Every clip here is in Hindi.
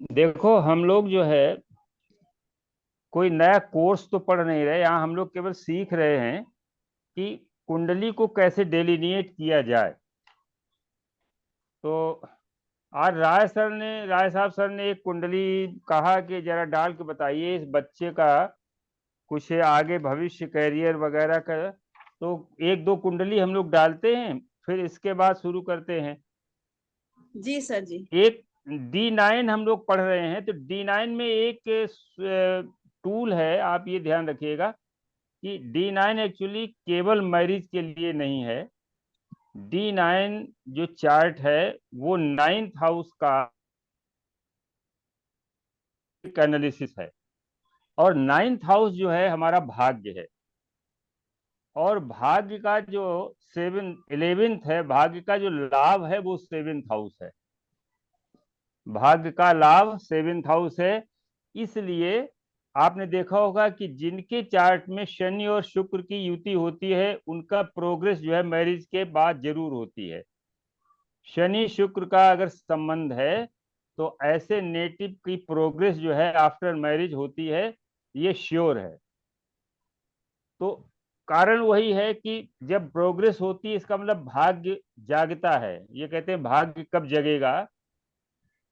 देखो हम लोग जो है कोई नया कोर्स तो पढ़ नहीं रहे, यहाँ हम लोग केवल सीख रहे हैं कि कुंडली को कैसे डेलिनिएट किया जाए। तो आज राय साहब सर ने एक कुंडली कहा कि जरा डाल के बताइए इस बच्चे का कुछ आगे भविष्य कैरियर वगैरह का। तो एक दो कुंडली हम लोग डालते हैं, फिर इसके बाद शुरू करते हैं। जी सर जी। एक D9 हम लोग पढ़ रहे हैं, तो D9 में एक टूल है, आप ये ध्यान रखिएगा कि D9 एक्चुअली केवल मैरिज के लिए नहीं है। D9 जो चार्ट है वो नाइन्थ हाउस का एनालिसिस है। और नाइन्थ हाउस जो है हमारा भाग्य है, और भाग्य का जो 11th है, भाग्य का जो लाभ है वो 7th हाउस है। भाग्य का लाभ 7th हाउस है। इसलिए आपने देखा होगा कि जिनके चार्ट में शनि और शुक्र की युति होती है उनका प्रोग्रेस जो है मैरिज के बाद जरूर होती है। शनि शुक्र का अगर संबंध है तो ऐसे नेटिव की प्रोग्रेस जो है आफ्टर मैरिज होती है, ये श्योर है। तो कारण वही है कि जब प्रोग्रेस होती है इसका मतलब भाग्य जागता है। ये कहते हैं भाग्य कब जगेगा,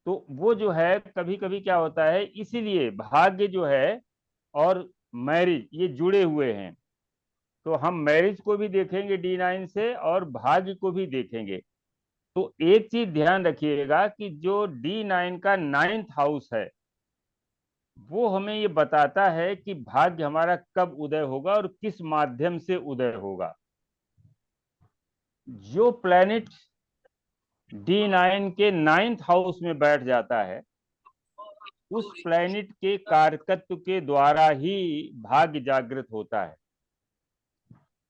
तो वो जो है कभी कभी क्या होता है, इसीलिए भाग्य जो है और मैरिज ये जुड़े हुए हैं। तो हम मैरिज को भी देखेंगे D9 से और भाग्य को भी देखेंगे। तो एक चीज ध्यान रखिएगा कि जो D9 का नाइन्थ हाउस है वो हमें ये बताता है कि भाग्य हमारा कब उदय होगा और किस माध्यम से उदय होगा। जो प्लेनेट D9 के नाइन्थ हाउस में बैठ जाता है उस प्लेनेट के कारकत्व के द्वारा ही भाग्य जागृत होता है।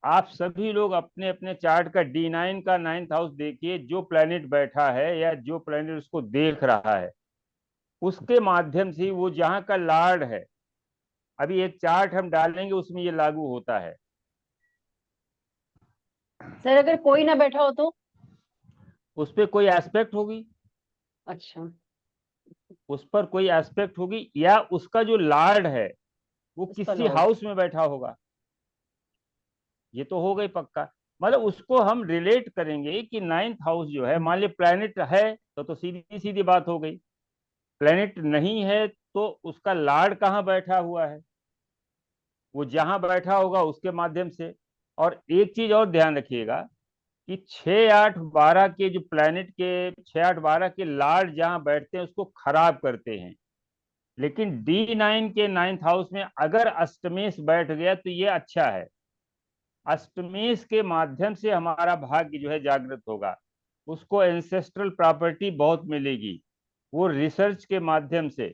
आप सभी लोग अपने अपने चार्ट का D9 का नाइन्थ हाउस देखिए, जो प्लेनेट बैठा है या जो प्लेनेट उसको देख रहा है उसके माध्यम से वो जहां का लॉर्ड है। अभी एक चार्ट हम डालेंगे उसमें ये लागू होता है। सर अगर कोई ना बैठा हो तो? उस पर कोई एस्पेक्ट होगी, अच्छा। उस पर कोई एस्पेक्ट होगी, या उसका जो लॉर्ड है वो उसका किसी लॉर्ड। हाउस में बैठा होगा। ये तो हो गई पक्का। मतलब उसको हम रिलेट करेंगे कि नाइन्थ हाउस जो है, मान ली प्लेनेट है तो सीधी सीधी बात हो गई। प्लेनेट नहीं है तो उसका लॉर्ड कहाँ बैठा हुआ है, वो जहां बैठा होगा उसके माध्यम से। और एक चीज और ध्यान रखिएगा कि 6 8 12 के जो प्लेनेट के 6 8 12 के लॉर्ड जहां बैठते हैं उसको खराब करते हैं। लेकिन D9 के नाइन्थ हाउस में अगर अष्टमेश बैठ गया तो ये अच्छा है। अष्टमेश के माध्यम से हमारा भाग्य जो है जागृत होगा। उसको एंसेस्ट्रल प्रॉपर्टी बहुत मिलेगी। वो रिसर्च के माध्यम से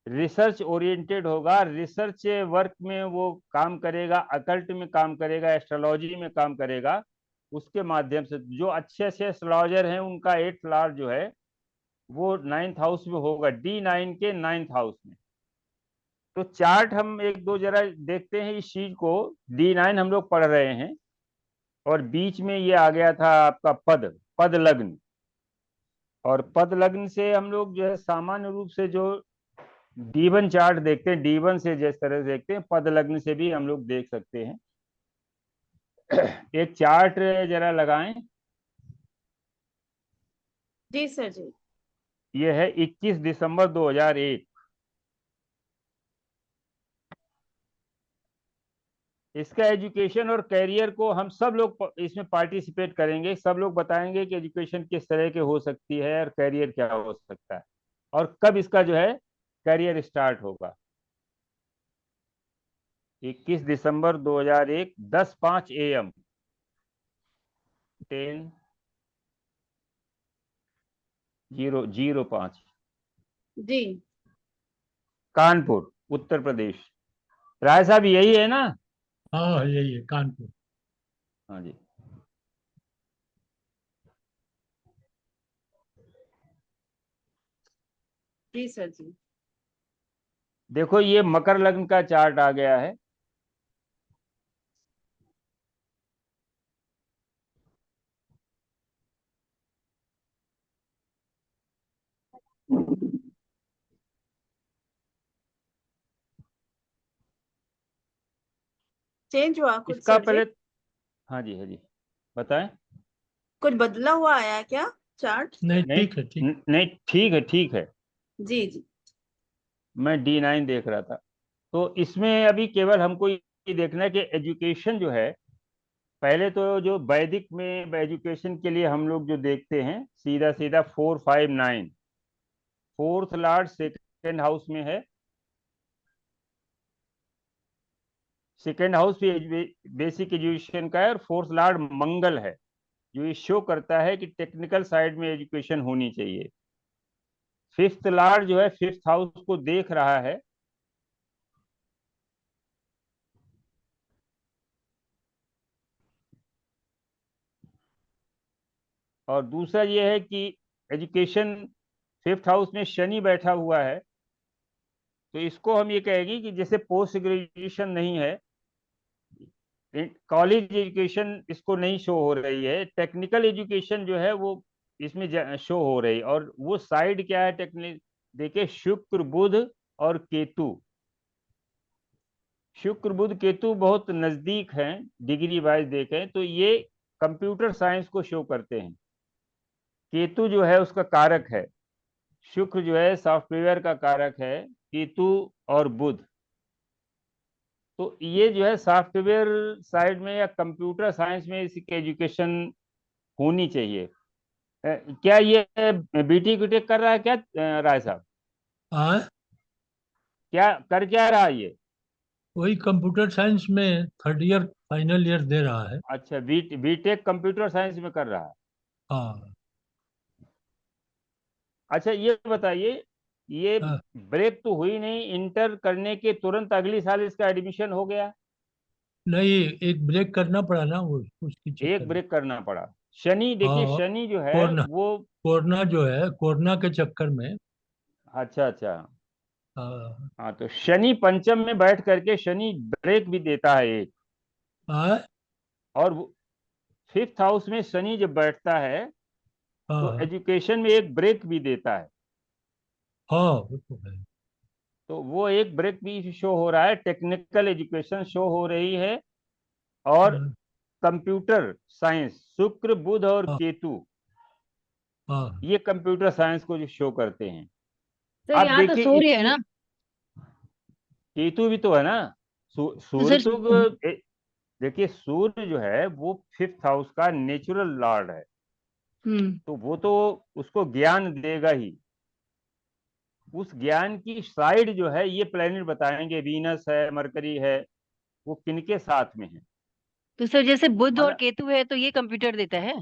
रिसर्च ओरिएंटेड होगा, रिसर्च वर्क में वो काम करेगा, अकल्ट में काम करेगा, एस्ट्रोलॉजी में काम करेगा। उसके माध्यम से जो अच्छे अच्छे एस्ट्रोलॉजर हैं उनका 8th लॉर्ड जो है वो नाइन्थ हाउस में होगा, D9 के नाइन्थ हाउस में। तो चार्ट हम एक दो जरा देखते हैं इस चीज को। D9 हम लोग पढ़ रहे हैं और बीच में ये आ गया था आपका पद पद लग्न। और पद लग्न से हम लोग जो है सामान्य रूप से जो D1 चार्ट देखते हैं, D1 से जिस तरह से देखते हैं पद लग्न से भी हम लोग देख सकते हैं। एक चार्ट जरा लगाएं। जी सर जी। ये है 21 दिसंबर 2001। इसका एजुकेशन और कैरियर को हम सब लोग इसमें पार्टिसिपेट करेंगे। सब लोग बताएंगे कि एजुकेशन किस तरह के हो सकती है और कैरियर क्या हो सकता है और कब इसका जो है कैरियर स्टार्ट होगा। 21 दिसंबर 2001 10:05 AM 10:05 जी। कानपुर उत्तर प्रदेश। राय साहब यही है ना? हाँ यही है कानपुर। हाँ जी। जी सर जी। देखो ये मकर लग्न का चार्ट आ गया है। चेंज हुआ कुछ इसका सर जी? पहले, हाँ जी हाँ जी, बताएं। कुछ बदला हुआ आया क्या चार्ट? नहीं, नहीं ठीक है, ठीक। नहीं, ठीक है ठीक है। जी जी। मैं D9 देख रहा था। तो इसमें अभी केवल हमको ये देखना है कि एजुकेशन जो है, पहले तो जो वैदिक में एजुकेशन के लिए हम लोग जो देखते हैं, सीधा सीधा 459, फोर्थ लॉर्ड सेकेंड हाउस में है। सेकेंड हाउस भी बेसिक एजुकेशन का है, और फोर्थ लॉर्ड मंगल है, जो ये शो करता है कि टेक्निकल साइड में एजुकेशन होनी चाहिए। फिफ्थ लॉर्ड जो है फिफ्थ हाउस को देख रहा है। और दूसरा ये है कि एजुकेशन, फिफ्थ हाउस में शनि बैठा हुआ है, तो इसको हम ये कहेंगे कि जैसे पोस्ट ग्रेजुएशन नहीं है, कॉलेज एजुकेशन इसको नहीं शो हो रही है, टेक्निकल एजुकेशन जो है वो इसमें शो हो रही है। और वो साइड क्या है टेक्निक, देखिए शुक्र बुध और केतु। शुक्र बुध केतु बहुत नजदीक हैं, डिग्री वाइज देखें तो ये कंप्यूटर साइंस को शो करते हैं। केतु जो है उसका कारक है, शुक्र जो है सॉफ्टवेयर का कारक है, केतु और बुध। तो ये जो है सॉफ्टवेयर साइड में या कंप्यूटर साइंस में इसकी एजुकेशन होनी चाहिए। क्या ये बीटी टेक कर रहा है क्या, राय साहब? हाँ, क्या कर क्या रहा है ये? वही कंप्यूटर साइंस में थर्ड ईयर फाइनल ईयर दे रहा है। अच्छा, बीटेक कंप्यूटर साइंस में कर रहा है। हाँ। अच्छा ये बताइए, ये हाँ, ब्रेक तो हुई नहीं, इंटर करने के तुरंत अगली साल इसका एडमिशन हो गया? नहीं, एक ब्रेक करना पड़ा ना वो, उसकी चक्कर एक में। ब्रेक करना पड़ा। शनि, देखिए हाँ, शनि जो है कोरोना, वो, कोरोना जो है, कोरोना के चक्कर में। अच्छा अच्छा, हाँ। हाँ तो शनि पंचम में बैठ करके शनि ब्रेक भी देता है एक। हाँ। और फिफ्थ हाउस में शनि जब बैठता है तो हाँ। एजुकेशन में एक ब्रेक भी देता है। हाँ, वो तो है। तो वो एक ब्रेक भी शो हो रहा है, टेक्निकल एजुकेशन शो हो रही है। और हाँ। कंप्यूटर साइंस, शुक्र बुध और हाँ। केतु, हाँ। ये कंप्यूटर साइंस को जो शो करते हैं। सर आप यहाँ तो देखिए सूर्य है इसमें ना? केतु भी तो है ना। तो सूर्य सर तो देखिए सूर्य जो है वो फिफ्थ हाउस का नेचुरल लॉर्ड है, हम्म। तो वो तो उसको ज्ञान देगा ही। उस ज्ञान की साइड जो है ये प्लेनेट बताएंगे, वीनस है, मरकरी है, वो किनके साथ में है। तो सर जैसे बुध और मतलब, केतु है तो ये कंप्यूटर देता है?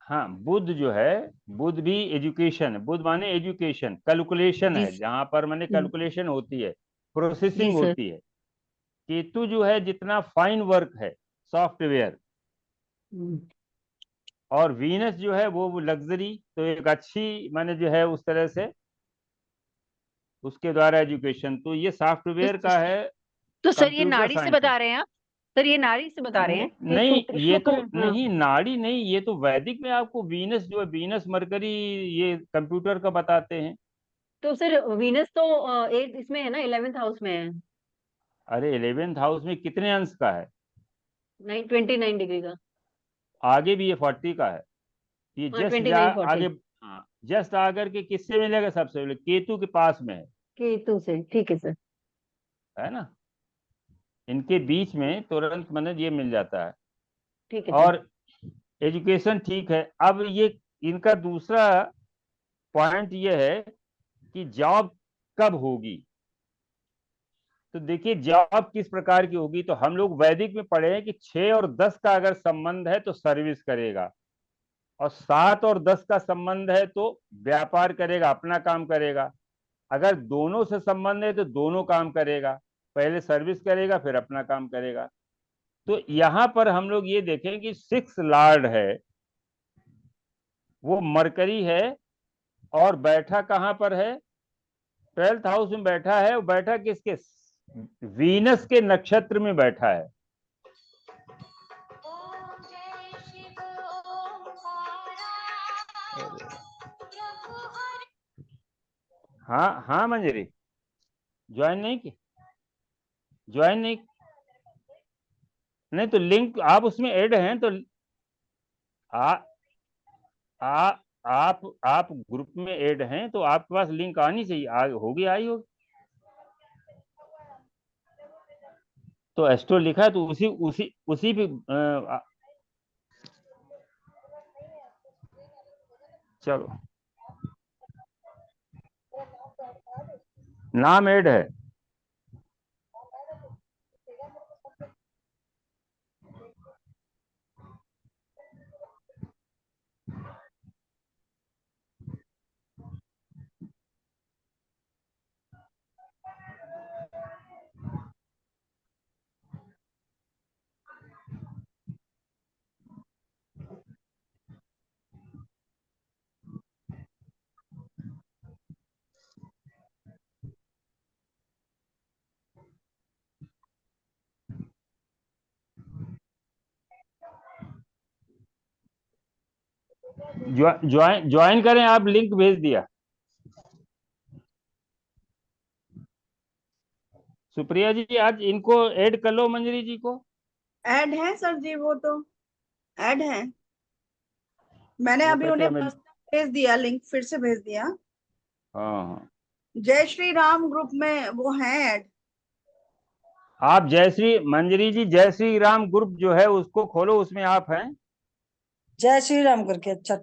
हाँ बुध जो है, बुध भी एजुकेशन है। बुध माने एजुकेशन, कैलकुलेशन जी है, जहां पर माने हम्म, कैलकुलेशन होती है, जी प्रोसेसिंग सर। होती है। केतु जो है जितना फाइन वर्क है, सॉफ्टवेयर। हम्म। और वीनस जो है वो लग्जरी, तो एक अच्छी माने जो है उस तरह से उसके द्वारा एजुकेशन, तो ये सॉफ्टवेयर तो, का है, तो सर ये कंप्यूटर नाड़ी से साइंस है। बता रहे हैं आप? सर ये नाड़ी से बता रहे हैं कि नहीं शुक्र ये तो शुक्र, हाँ। नहीं, नाड़ी नहीं, ये तो वैदिक में आपको वीनस जो है, वीनस मरकरी, ये कंप्यूटर का बताते हैं। तो सर वीनस तो एट इसमें है ना, 11th हाउस में है। अरे 11th हाउस में कितने अंश का है? 29 डिग्री का। आगे भी ये 40 का है। ये हाँ, जस्ट 29 40। आगे, हाँ जस्ट आकर के किससे मिलेगा, सबसे पहले केतु के पास में केतु से, ठीक है सर। है ना। इनके बीच में तुरंत मतलब ये मिल जाता है। ठीक है सर। और एजुकेशन ठीक है। अब ये इनका दूसरा पॉइंट ये है कि जॉब कब होगी। तो देखिए जॉब किस प्रकार की होगी, तो हम लोग वैदिक में पढ़े हैं कि 6 और 10 का अगर संबंध है तो सर्विस करेगा, और 7 और 10 का संबंध है तो व्यापार करेगा, अपना काम करेगा। अगर दोनों से संबंध है तो दोनों काम करेगा, पहले सर्विस करेगा फिर अपना काम करेगा। तो यहां पर हम लोग ये देखें कि 6 लॉर्ड है, वो मरकरी है, और बैठा कहां पर है, 12th हाउस में बैठा है। वो बैठा किसके, वीनस के नक्षत्र में बैठा है। हाँ हाँ मंजरी, ज्वाइन नहीं की, ज्वाइन नहीं, नहीं तो लिंक आप उसमें ऐड हैं तो आ, आ, आप ग्रुप में ऐड हैं तो आपके पास लिंक आनी चाहिए, होगी, आई होगी। तो एस्ट्रो लिखा है तो उसी उसी उसी पे चलो, नाम ऐड है। ज्वाइन करें, आप लिंक भेज दिया। सुप्रिया जी आज इनको ऐड कर लो, मंजरी जी को। ऐड है सर जी, वो तो ऐड है। मैंने वो अभी कहते उन्हें हमें। भेज दिया, लिंक फिर से भेज दिया। हाँ हाँ, जय श्री राम ग्रुप में वो है ऐड। आप मंजरी जी जय श्री राम ग्रुप जो है उसको खोलो, उसमें आप हैं। जय श्री राम करके, अच्छा।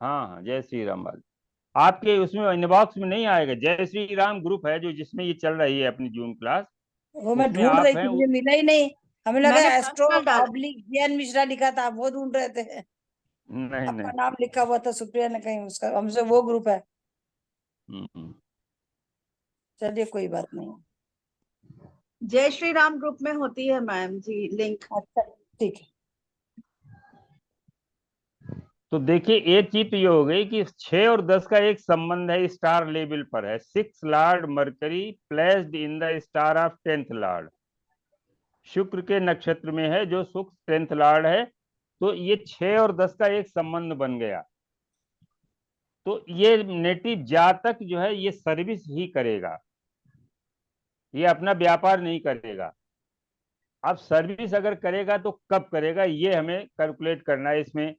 हाँ हाँ, जय श्री राम वाले आपके उसमें इनबॉक्स में नहीं आएगा। जय श्री राम ग्रुप है जो, जिसमें ये चल रही है अपनी जूम क्लास, वो मैं उसमें ढूंढ आप रही हैं थी, मुझे मिला ही नहीं। हमें लगा मैंने एस्ट्रो पर्सनल डाला। ऑब्लिक ज्ञान मिश्रा लिखा था, आप वो ढूंढ रहे थे। नहीं आपका नहीं। नाम लिखा हुआ था सुप्रिया ने कहीं, उसका हमसे वो ग्रुप है। हम्म। चलिए कोई बात नहीं। जय श्री राम ग्रुप में होती है मैम जी लिंक। अच्छा ठीक है। तो देखिए एक चीज तो ये हो गई कि 6 और 10 का एक संबंध है, स्टार लेवल पर है। 6 Lord mercury placed in the star of 10th Lord, शुक्र के नक्षत्र में है जो शुक्र 10th लॉर्ड है। तो ये 6 और 10 का एक संबंध बन गया। तो ये नेटिव जातक जो है ये सर्विस ही करेगा, ये अपना व्यापार नहीं करेगा। अब सर्विस अगर करेगा तो कब करेगा, ये हमें कैलकुलेट करना है इसमें।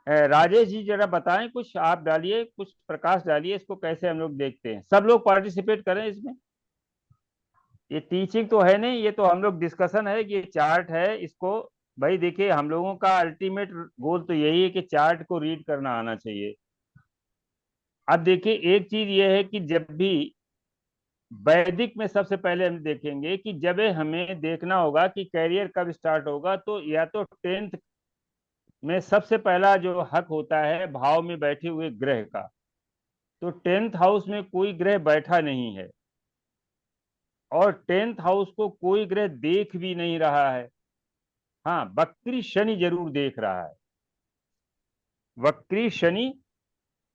राजेश जी जरा बताएं, कुछ आप डालिए, कुछ प्रकाश डालिए, इसको कैसे हम लोग देखते हैं। सब लोग पार्टिसिपेट करें इसमें। ये टीचिंग तो है नहीं, ये तो हम लोग डिस्कशन है कि ये चार्ट है। इसको भाई देखिए, हम लोगों का अल्टीमेट गोल तो यही है कि चार्ट को रीड करना आना चाहिए। अब देखिए एक चीज ये है कि जब भी वैदिक में सबसे पहले हम देखेंगे कि जब हमें देखना होगा कि कैरियर कब स्टार्ट होगा, तो या तो 10th में सबसे पहला जो हक होता है भाव में बैठे हुए ग्रह का। तो 10th हाउस में कोई ग्रह बैठा नहीं है, और 10th हाउस को कोई ग्रह देख भी नहीं रहा है। हाँ, वक्री शनि जरूर देख रहा है। वक्री शनि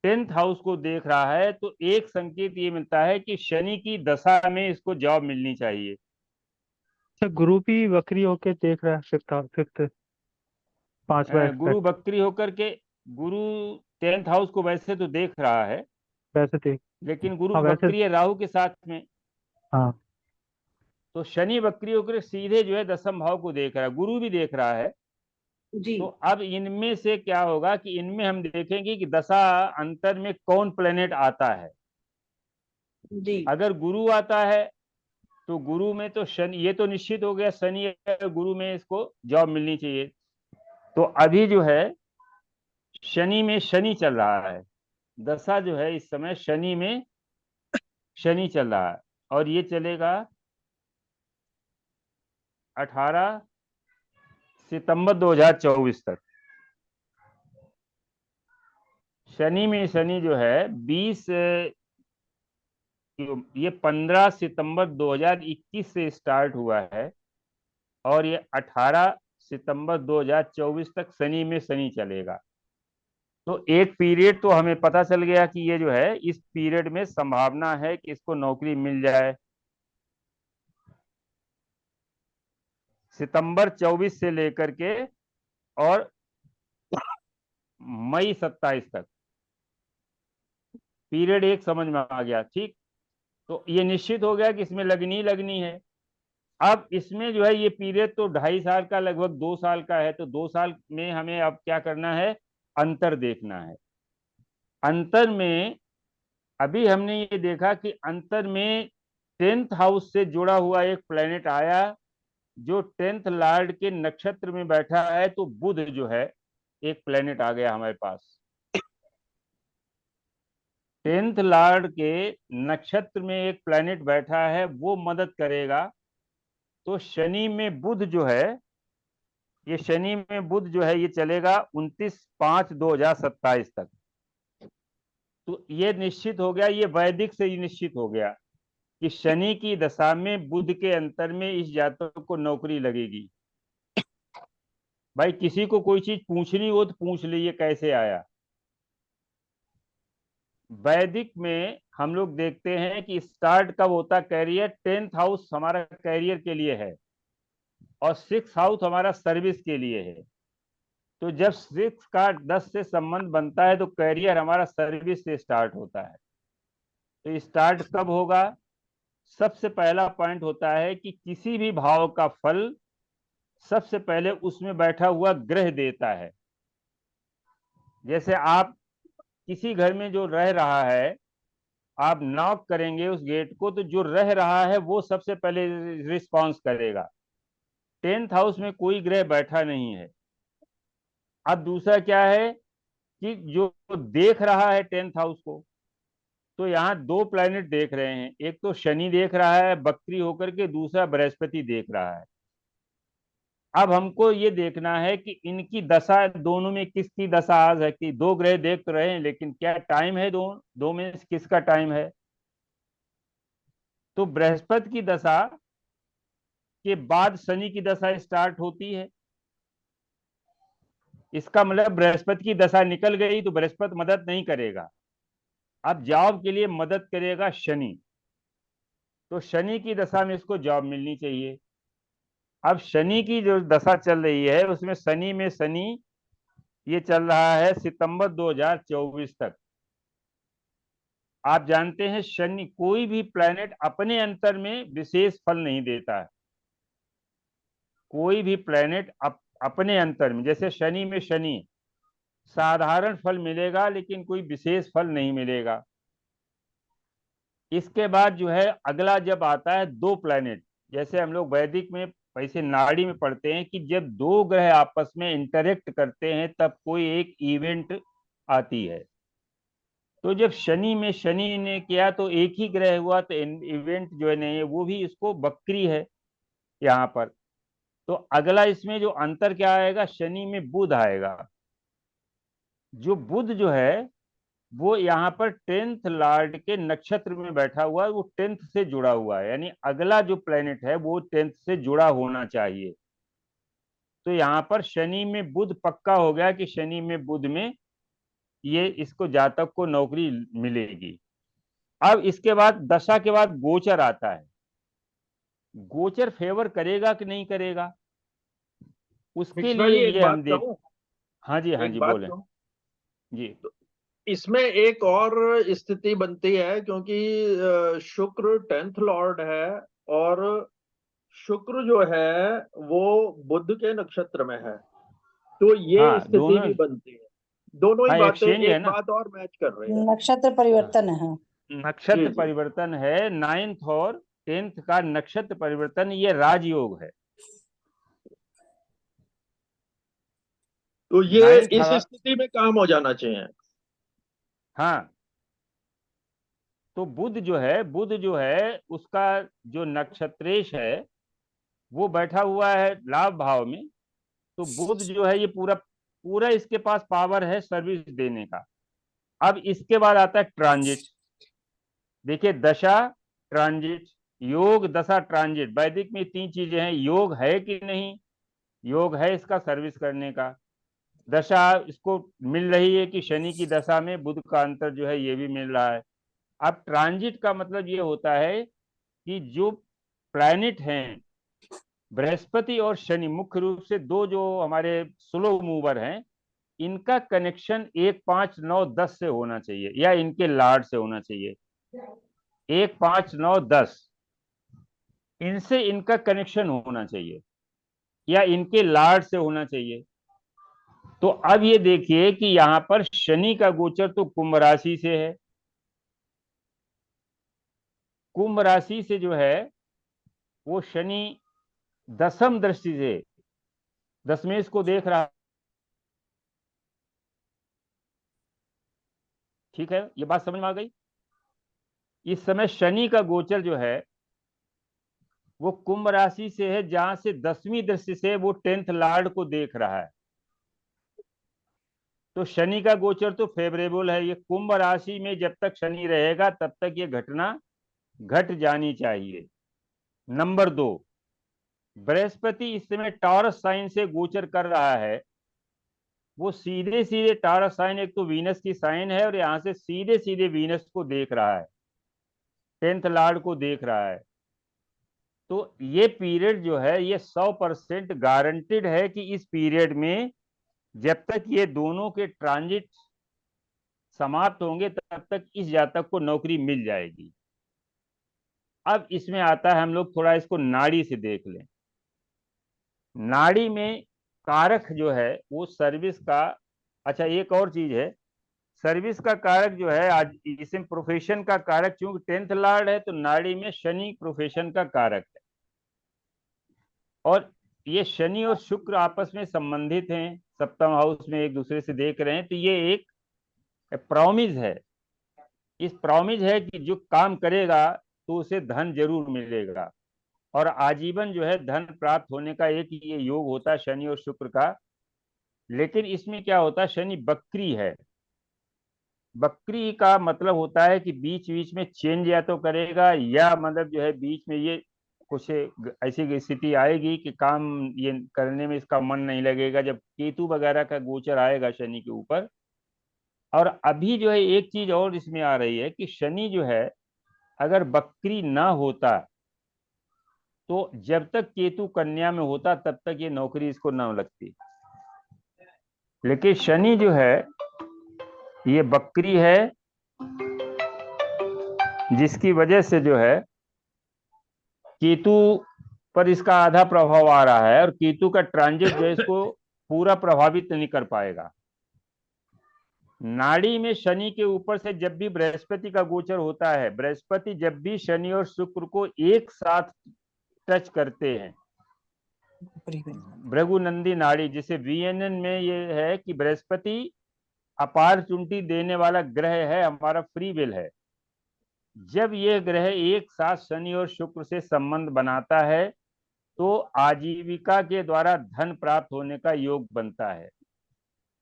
10th हाउस को देख रहा है, तो एक संकेत ये मिलता है कि शनि की दशा में इसको जॉब मिलनी चाहिए। अच्छा, गुरु भी वक्री होके देख रहा है फिफ्थ फिफ्थ पांचवा गुरु एस्पेक्ट। वक्री होकर के, गुरु 10th हाउस को वैसे तो देख रहा है, वैसे देख। लेकिन गुरु हाँ वैसे। वक्री है राहु के साथ में। हाँ। तो शनि वक्री होकर सीधे जो है 10th भाव को देख रहा है, गुरु भी देख रहा है। जी तो अब इनमें से क्या होगा कि इनमें हम देखेंगे कि दशा अंतर में कौन प्लेनेट आता है। जी अगर गुरु आता है तो गुरु में तो शनि, ये तो निश्चित हो गया शनि है, गुरु में इसको जॉब मिलनी चाहिए। तो अभी जो है शनि में शनि चल रहा है, दशा जो है इस समय शनि में शनि चल रहा है, और ये चलेगा 18 सितंबर 2024 तक। शनि में शनि जो है 20 ये 15 सितंबर 2021 से स्टार्ट हुआ है, और ये 18 सितंबर 2024 तक शनि में शनि चलेगा। तो एक पीरियड तो हमें पता चल गया कि ये जो है इस पीरियड में संभावना है कि इसको नौकरी मिल जाए। सितंबर 24 से लेकर के और मई 27 तक पीरियड एक समझ में आ गया। ठीक, तो ये निश्चित हो गया कि इसमें लगनी लगनी है। अब इसमें जो है ये पीरियड तो 2.5 साल का, लगभग 2 साल का है, तो 2 साल में हमें अब क्या करना है, अंतर देखना है। अंतर में अभी हमने ये देखा कि अंतर में 10th हाउस से जुड़ा हुआ एक प्लेनेट आया जो 10th लॉर्ड के नक्षत्र में बैठा है, तो बुध जो है एक प्लेनेट आ गया हमारे पास। 10th लॉर्ड के नक्षत्र में एक प्लेनेट बैठा है, वो मदद करेगा। तो शनि में बुध जो है, ये शनि में बुध जो है ये चलेगा 29/5/2027 तक। तो ये निश्चित हो गया, ये वैदिक से ही निश्चित हो गया कि शनि की दशा में बुध के अंतर में इस जातक को नौकरी लगेगी। भाई किसी को कोई चीज पूछनी हो तो पूछ लीजिए कैसे आया। वैदिक में हम लोग देखते हैं कि स्टार्ट कब होता कैरियर, 10th हाउस हमारा कैरियर के लिए है और 6th हाउस हमारा सर्विस के लिए है। तो जब 6 का 10 से संबंध बनता है तो कैरियर हमारा सर्विस से स्टार्ट होता है। तो स्टार्ट कब होगा, सबसे पहला पॉइंट होता है कि किसी भी भाव का फल सबसे पहले उसमें बैठा हुआ ग्रह देता है। जैसे आप किसी घर में जो रह रहा है, आप नॉक करेंगे उस गेट को, तो जो रह रहा है वो सबसे पहले रिस्पॉन्स करेगा। 10th हाउस में कोई ग्रह बैठा नहीं है। अब दूसरा क्या है कि जो देख रहा है 10th हाउस को, तो यहाँ 2 प्लैनेट देख रहे हैं, एक तो शनि देख रहा है बकरी होकर के, दूसरा बृहस्पति देख रहा है। अब हमको ये देखना है कि इनकी दशा दोनों में किसकी दशा आज है। कि 2 ग्रह देख तो रहे हैं, लेकिन क्या टाइम है, दो में किसका टाइम है। तो बृहस्पति की दशा के बाद शनि की दशा स्टार्ट होती है। इसका मतलब बृहस्पति की दशा निकल गई तो बृहस्पति मदद नहीं करेगा, अब जॉब के लिए मदद करेगा शनि। तो शनि की दशा में इसको जॉब मिलनी चाहिए। अब शनि की जो दशा चल रही है उसमें शनि में शनि ये चल रहा है सितंबर 2024 तक। आप जानते हैं शनि, कोई भी प्लैनेट अपने अंतर में विशेष फल नहीं देता है। कोई भी प्लैनेट अपने अंतर में, जैसे शनि में शनि साधारण फल मिलेगा लेकिन कोई विशेष फल नहीं मिलेगा। इसके बाद जो है अगला जब आता है 2 प्लैनेट, जैसे हम लोग वैदिक में वैसे नाड़ी में पढ़ते हैं कि जब 2 ग्रह आपस में इंटरेक्ट करते हैं तब कोई एक इवेंट आती है। तो जब शनि में शनि ने किया तो एक ही ग्रह हुआ, तो इवेंट जो है नहीं है वो भी इसको बकरी है यहाँ पर। तो अगला इसमें जो अंतर क्या आएगा, शनि में बुध आएगा। जो बुध जो है वो यहाँ पर 10th लॉर्ड के नक्षत्र में बैठा हुआ है, वो 10th से जुड़ा हुआ है, यानी अगला जो प्लेनेट है वो 10th से जुड़ा होना चाहिए। तो यहाँ पर शनि में बुध पक्का हो गया कि शनि में बुध में ये इसको जातक को नौकरी मिलेगी। अब इसके बाद दशा के बाद गोचर आता है। गोचर फेवर करेगा कि नहीं करेगा, उसके मिश्रा लिए जी एक ये बात हम देख। कहूं, हाँ जी, हाँ एक जी, बात बोले कहूं। जी। इसमें एक और स्थिति बनती है क्योंकि शुक्र 10th लॉर्ड है और शुक्र जो है वो बुध के नक्षत्र में है, तो ये हाँ, स्थिति दोनों। भी बनती है। दोनों ही हाँ, बातें एक्सचेंज है एक ना। बात और मैच कर रही है। नक्षत्र परिवर्तन है। हाँ। जी नक्षत्र जी। परिवर्तन है, 9th और 10th का नक्षत्र परिवर्तन, ये राजयोग है। तो ये 9th इस स्थिति में काम हो जाना चाहिए। हाँ, तो बुध जो है उसका जो नक्षत्रेश है वो बैठा हुआ है लाभ भाव में। तो बुध जो है ये पूरा पूरा इसके पास पावर है सर्विस देने का। अब इसके बाद आता है ट्रांजिट। देखिए, दशा, ट्रांजिट, योग, दशा, ट्रांजिट। वैदिक में 3 चीजें हैं, योग है कि नहीं, योग है इसका सर्विस करने का। दशा इसको मिल रही है कि शनि की दशा में बुध का अंतर जो है ये भी मिल रहा है। अब ट्रांजिट का मतलब ये होता है कि जो प्लैनेट हैं बृहस्पति और शनि, मुख्य रूप से 2 जो हमारे स्लो मूवर हैं, इनका कनेक्शन 1, 5, 9, 10 से होना चाहिए या इनके लॉर्ड से होना चाहिए। 1, 5, 9, 10 इनसे इनका कनेक्शन होना चाहिए या इनके लाड से होना चाहिए। तो अब ये देखिए कि यहां पर शनि का गोचर तो कुंभ राशि से है, कुंभ राशि से जो है वो शनि दसम दृष्टि से दशमेश को देख रहा। ठीक है, ये बात समझ में आ गई। इस समय शनि का गोचर जो है वो कुंभ राशि से है, जहां से दसवीं दृष्टि से वो 10th लॉर्ड को देख रहा है। तो शनि का गोचर तो फेवरेबल है। ये कुंभ राशि में जब तक शनि रहेगा तब तक ये घटना घट जानी चाहिए। नंबर 2, बृहस्पति इस समय टॉरस साइन से गोचर कर रहा है। वो सीधे सीधे टॉरस साइन एक तो वीनस की साइन है और यहां से सीधे सीधे वीनस को देख रहा है, 10th लॉर्ड को देख रहा है। तो ये पीरियड जो है ये 100% गारंटेड है कि इस पीरियड में जब तक ये दोनों के ट्रांजिट समाप्त होंगे तब तक इस जातक को नौकरी मिल जाएगी। अब इसमें आता है, हम लोग थोड़ा इसको नाड़ी से देख लें। नाड़ी में कारक जो है वो सर्विस का, अच्छा एक और चीज है, सर्विस का कारक जो है आज इसमें प्रोफेशन का कारक, चूंकि 10th लॉर्ड है तो नाड़ी में शनि प्रोफेशन का कारक है। और ये शनि और शुक्र आपस में संबंधित हैं, सप्तम हाउस में एक दूसरे से देख रहे हैं। तो ये एक प्रॉमिस है, इस प्रॉमिस है कि जो काम करेगा तो उसे धन जरूर मिलेगा और आजीवन जो है धन प्राप्त होने का एक ये योग होता है शनि और शुक्र का। लेकिन इसमें क्या होता है, शनि बकरी है। बकरी का मतलब होता है कि बीच बीच में चेंज या तो करेगा या मतलब जो है बीच में ये कुछ ऐसी स्थिति आएगी कि काम ये करने में इसका मन नहीं लगेगा जब केतु वगैरह का गोचर आएगा शनि के ऊपर। और अभी जो है एक चीज और इसमें आ रही है कि शनि जो है अगर बकरी ना होता तो जब तक केतु कन्या में होता तब तक ये नौकरी इसको ना लगती। लेकिन शनि जो है ये बकरी है, जिसकी वजह से जो है केतु पर इसका आधा प्रभाव आ रहा है और केतु का ट्रांजिट जो है इसको पूरा प्रभावित नहीं कर पाएगा। नाड़ी में शनि के ऊपर से जब भी बृहस्पति का गोचर होता है, बृहस्पति जब भी शनि और शुक्र को एक साथ टच करते हैं, भृगुनंदी नाड़ी जिसे वीएनएन में ये है कि बृहस्पति अपॉर्चुनिटी देने वाला ग्रह है, हमारा फ्री विल है। जब ये ग्रह एक साथ शनि और शुक्र से संबंध बनाता है तो आजीविका के द्वारा धन प्राप्त होने का योग बनता है।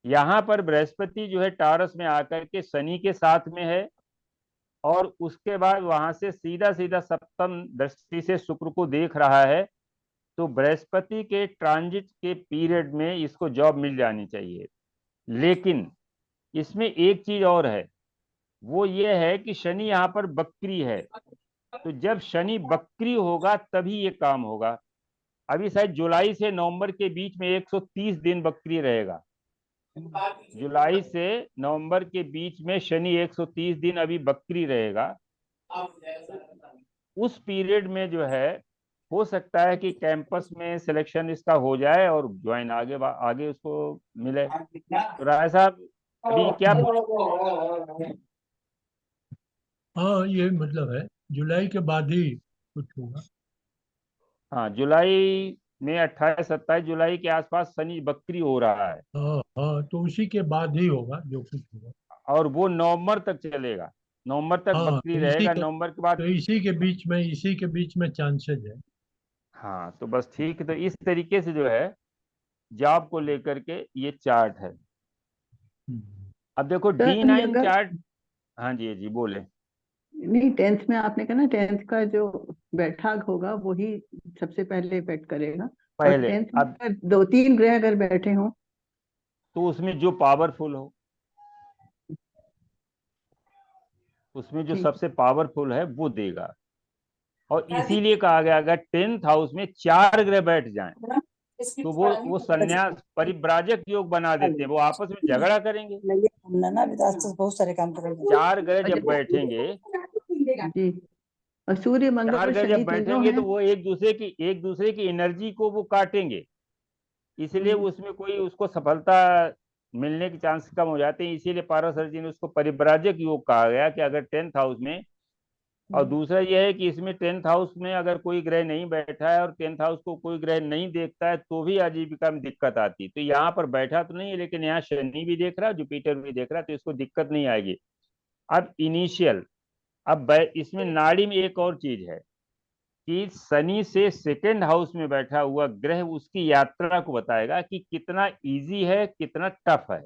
यहाँ पर बृहस्पति जो है टॉरस में आकर के शनि के साथ में है और उसके बाद वहां से सीधा सीधा सप्तम दृष्टि से शुक्र को देख रहा है। तो बृहस्पति के ट्रांजिट के पीरियड में इसको जॉब मिल जानी चाहिए। लेकिन इसमें एक चीज और है, वो ये है कि शनि यहाँ पर बकरी है। तो जब शनि बकरी होगा तभी ये काम होगा। अभी शायद जुलाई से नवंबर के बीच में 130 दिन बकरी रहेगा। जुलाई से नवंबर के बीच में शनि 130 दिन अभी बकरी रहेगा। उस पीरियड में जो है हो सकता है कि कैंपस में सिलेक्शन इसका हो जाए और ज्वाइन आगे आगे उसको मिले। तो राय साहब अभी क्या हाँ, ये मतलब है जुलाई के बाद ही कुछ होगा। हाँ, जुलाई में 28-27 जुलाई के आसपास शनि बकरी हो रहा है हाँ हाँ, तो उसी के बाद ही होगा जो कुछ होगा। और वो नवंबर तक चलेगा, नवंबर तक हाँ, बकरी रहेगा। नवंबर के बाद तो इसी के बीच में चांसेज है। हाँ, तो बस ठीक है। तो इस तरीके से जो है जॉब को लेकर के ये चार्ट है। अब देखो सर ये D9 अगर चार्ट। हाँ जी जी बोले। नहीं, 10th में आपने कहा ना 10th का जो बैठक होगा वही सबसे पहले इफेक्ट करेगा। और पहले 10th में अब अगर 2-3 ग्रह अगर बैठे हों तो उसमें जो पावरफुल हो, उसमें जो ठीक सबसे पावरफुल है वो देगा। और इसीलिए कहा गया अगर 10th हाउस में 4 ग्रह बैठ जाएं तो वो संन्यास परिव्राजक योग बना देते हैं, वो आपस में झगड़ा करेंगे। ना विदास तो बहुत सारे काम करेंगे। 4 ग्रह जब बैठेंगे जी और सूर्य चार मंगल ग्रह शनि जब तीनों बैठेंगे हैं। तो वो एक दूसरे की एनर्जी को वो काटेंगे, इसलिए उसमें कोई उसको सफलता मिलने के चांस कम हो जाते हैं। इसीलिए पाराशर जी ने उसको परिव्राजक योग कहा गया कि अगर 10th हाउस में, और दूसरा यह है कि इसमें 10th हाउस में अगर कोई ग्रह नहीं बैठा है और 10th हाउस को कोई ग्रह नहीं देखता है तो भी आजीविका में दिक्कत आती है। तो यहाँ पर बैठा तो नहीं है, लेकिन यहाँ शनि भी देख रहा है, जुपिटर भी देख रहा है, तो इसको दिक्कत नहीं आएगी। अब इनिशियल, इसमें नाड़ी में एक और चीज है कि शनि से सेकेंड हाउस में बैठा हुआ ग्रह उसकी यात्रा को बताएगा कि कितना इजी है, कितना टफ है।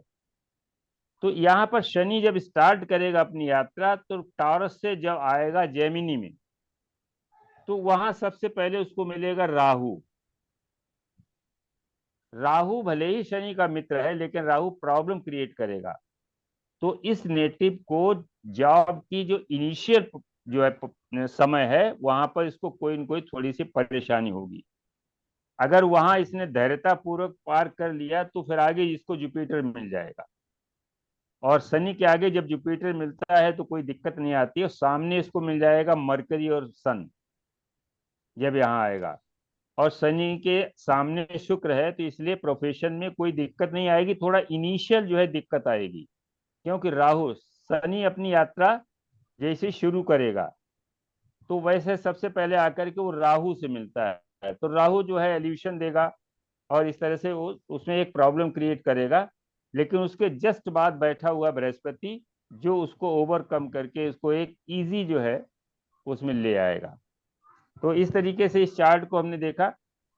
तो यहाँ पर शनि जब स्टार्ट करेगा अपनी यात्रा तो टॉरस से जब आएगा जेमिनी में, तो वहां सबसे पहले उसको मिलेगा राहु। राहु भले ही शनि का मित्र है, लेकिन राहु प्रॉब्लम क्रिएट करेगा। तो इस नेटिव को जॉब की जो इनिशियल जो है समय है, वहां पर इसको कोई न कोई थोड़ी सी परेशानी होगी। अगर वहां इसने धैर्यता पूर्वक पार कर लिया तो फिर आगे इसको जुपिटर मिल जाएगा। और शनि के आगे जब जुपिटर मिलता है तो कोई दिक्कत नहीं आती है। और सामने इसको मिल जाएगा मरकरी और सन जब यहाँ आएगा, और शनि के सामने शुक्र है, तो इसलिए प्रोफेशन में कोई दिक्कत नहीं आएगी। थोड़ा इनिशियल जो है दिक्कत आएगी, क्योंकि राहु, शनि अपनी यात्रा जैसे शुरू करेगा तो वैसे सबसे पहले आकर के वो राहु से मिलता है, तो राहु जो है एल्यूशन देगा और इस तरह से वो उसमें एक प्रॉब्लम क्रिएट करेगा। लेकिन उसके जस्ट बाद बैठा हुआ बृहस्पति जो उसको ओवरकम करके उसको एक इजी जो है उसमें ले आएगा। तो इस तरीके से इस चार्ट को हमने देखा।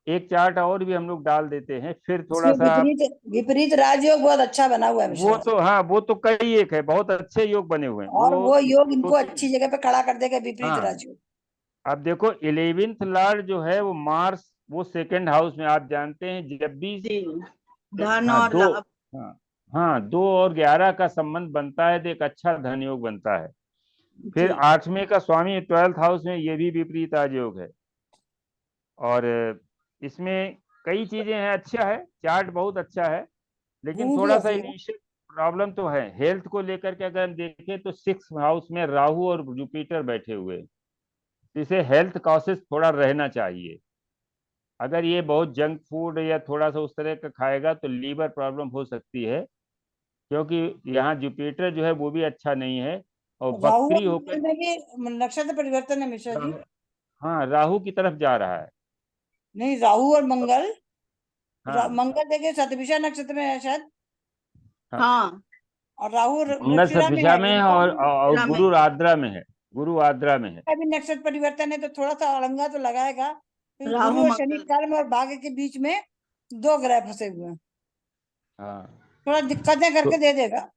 एक चार्ट और भी हम लोग डाल देते हैं, फिर थोड़ा इसमें सा। विपरीत राजयोग बहुत अच्छा बना हुआ है वो मिश्रा जी। तो हाँ, वो तो कई एक है, बहुत अच्छे योग बने हुए हैं और वो योग इनको तो, अच्छी जगह पे खड़ा कर देगा, विपरीत हाँ। राजयोग। अब देखो 11th लॉर्ड जो है वो मार्स, वो सेकंड हाउस में, आप जानते हैं जब भी जी, धन हाँ और दो, लाभ। हाँ हाँ 2 और 11 का संबंध बनता है तो एक अच्छा धन योग बनता है। फिर जी 8वें का स्वामी 12th हाउस में, ये भी विपरीत राजयोग है। और इसमें कई चीजें हैं, अच्छा है चार्ट, बहुत अच्छा है। लेकिन गुरु भी थोड़ा सा ऐसे ही है। इनिशियल प्रॉब्लम तो है हेल्थ को लेकर के। अगर हम देखें तो 6th हाउस में राहु और जुपिटर बैठे हुए हैं, तो इसे हेल्थ कॉसेस थोड़ा रहना चाहिए। अगर ये बहुत जंक फूड या थोड़ा सा उस तरह का खाएगा तो लीवर प्रॉब्लम हो सकती है, क्योंकि यहाँ जुपिटर जो है वो भी अच्छा नहीं है और राहु और बकरी मंगल होकर में भी नक्षत्र परिवर्तन है मिश्रा जी। हाँ राहु की तरफ जा रहा है। नहीं, राहु और मंगल, हाँ मंगल देखिए शतभिषा नक्षत्र में है शायद, हाँ, और राहु मंगल वृश्चिक में सतभिषा है। में है इनका और में गुरु आद्रा में है, गुरु आद्रा में है। भी नक्षत्र परिवर्तन है तो थोड़ा सा अड़ंगा तो लगाएगा, क्योंकि राहु गुरु और शनि मंगल। कर्म और भाग्य के बीच में 2 ग्रह फंसे हुए हैं, हाँ थोड़ा दिक्कतें तो करके दे देगा।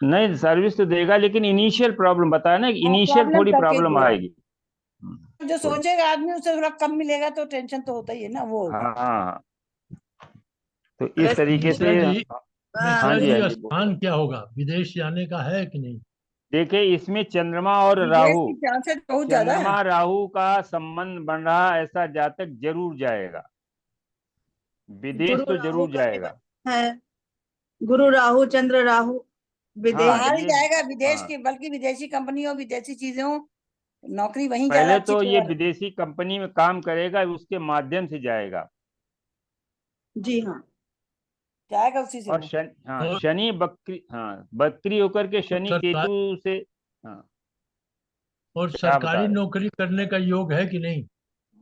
नहीं, सर्विस तो देगा, लेकिन इनिशियल प्रॉब्लम बताया ना, इनिशियल प्रॉब्लम थोड़ी करके प्रॉब्लम देगा। आएगी जो थोड़ी। सोचेगा आदमी उससे थोड़ा कम मिलेगा तो टेंशन तो होता ही है ना, वो होगा। हाँ हाँ, तो इस वैसे तरीके से मिश्रा जी, हाँ मिश्रा जी, जी हाँ जी। स्थान क्या होगा, विदेश जाने का है कि नहीं? देखिए इसमें चंद्रमा और विदेश राहु, की चांसेस बहुत ज्यादा है। चंद्रमा राहु का संबंध बन रहा, ऐसा जातक जरूर जाएगा, विदेश गुरु तो राहु जरूर का भी जाएगा। है, गुरु राहु चंद्र राहु विदेश। हाँ बाहर ही ये, जाएगा, विदेश हाँ की, बल्कि विदेशी कंपनी हो, विदेशी चीजें हो, नौकरी वहीं ज्यादा पहले अच्छी तो ये तैयार है। विदेशी कंपनी में काम करेगा, उसके माध्यम से जाएगा। जी हाँ, जाएगा उसी से और वो। हाँ और शनि बकरी, हाँ बकरी होकर के शनि सरकार केतु से, हाँ और क्या बता सरकारी रहे, नौकरी करने का योग है कि नहीं?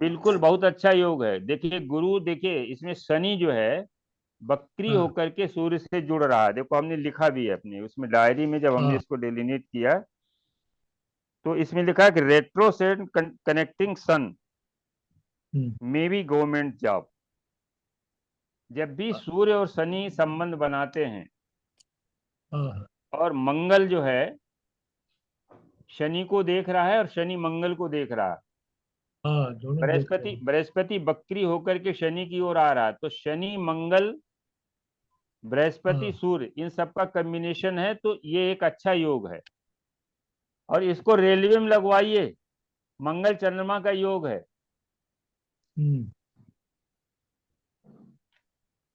बिल्कुल बहुत अच्छा योग है। देखिए गुरु, देखिए इसमें शनि जो है बकरी हाँ होकर के सूर्य से जुड़ रहा है। देखो हमने लिखा भी है अपने उसमें डायरी में, जब हमने हाँ। इसको डेलिनेट किया तो इसमें लिखा है कि रेट्रोसेंट connecting sun hmm, may be government job. जब भी सूर्य और शनि संबंध बनाते हैं, हाँ और मंगल जो है शनि को देख रहा है और शनि मंगल को देख रहा है, हाँ, दोनों देख रहे हैं। बृहस्पति बकरी होकर के शनि की ओर आ रहा है, तो शनि मंगल बृहस्पति हाँ सूर्य इन सब का कॉम्बिनेशन है, तो ये एक अच्छा योग है। और इसको रेलवे में लगवाइए, मंगल चंद्रमा का योग है। हम्म,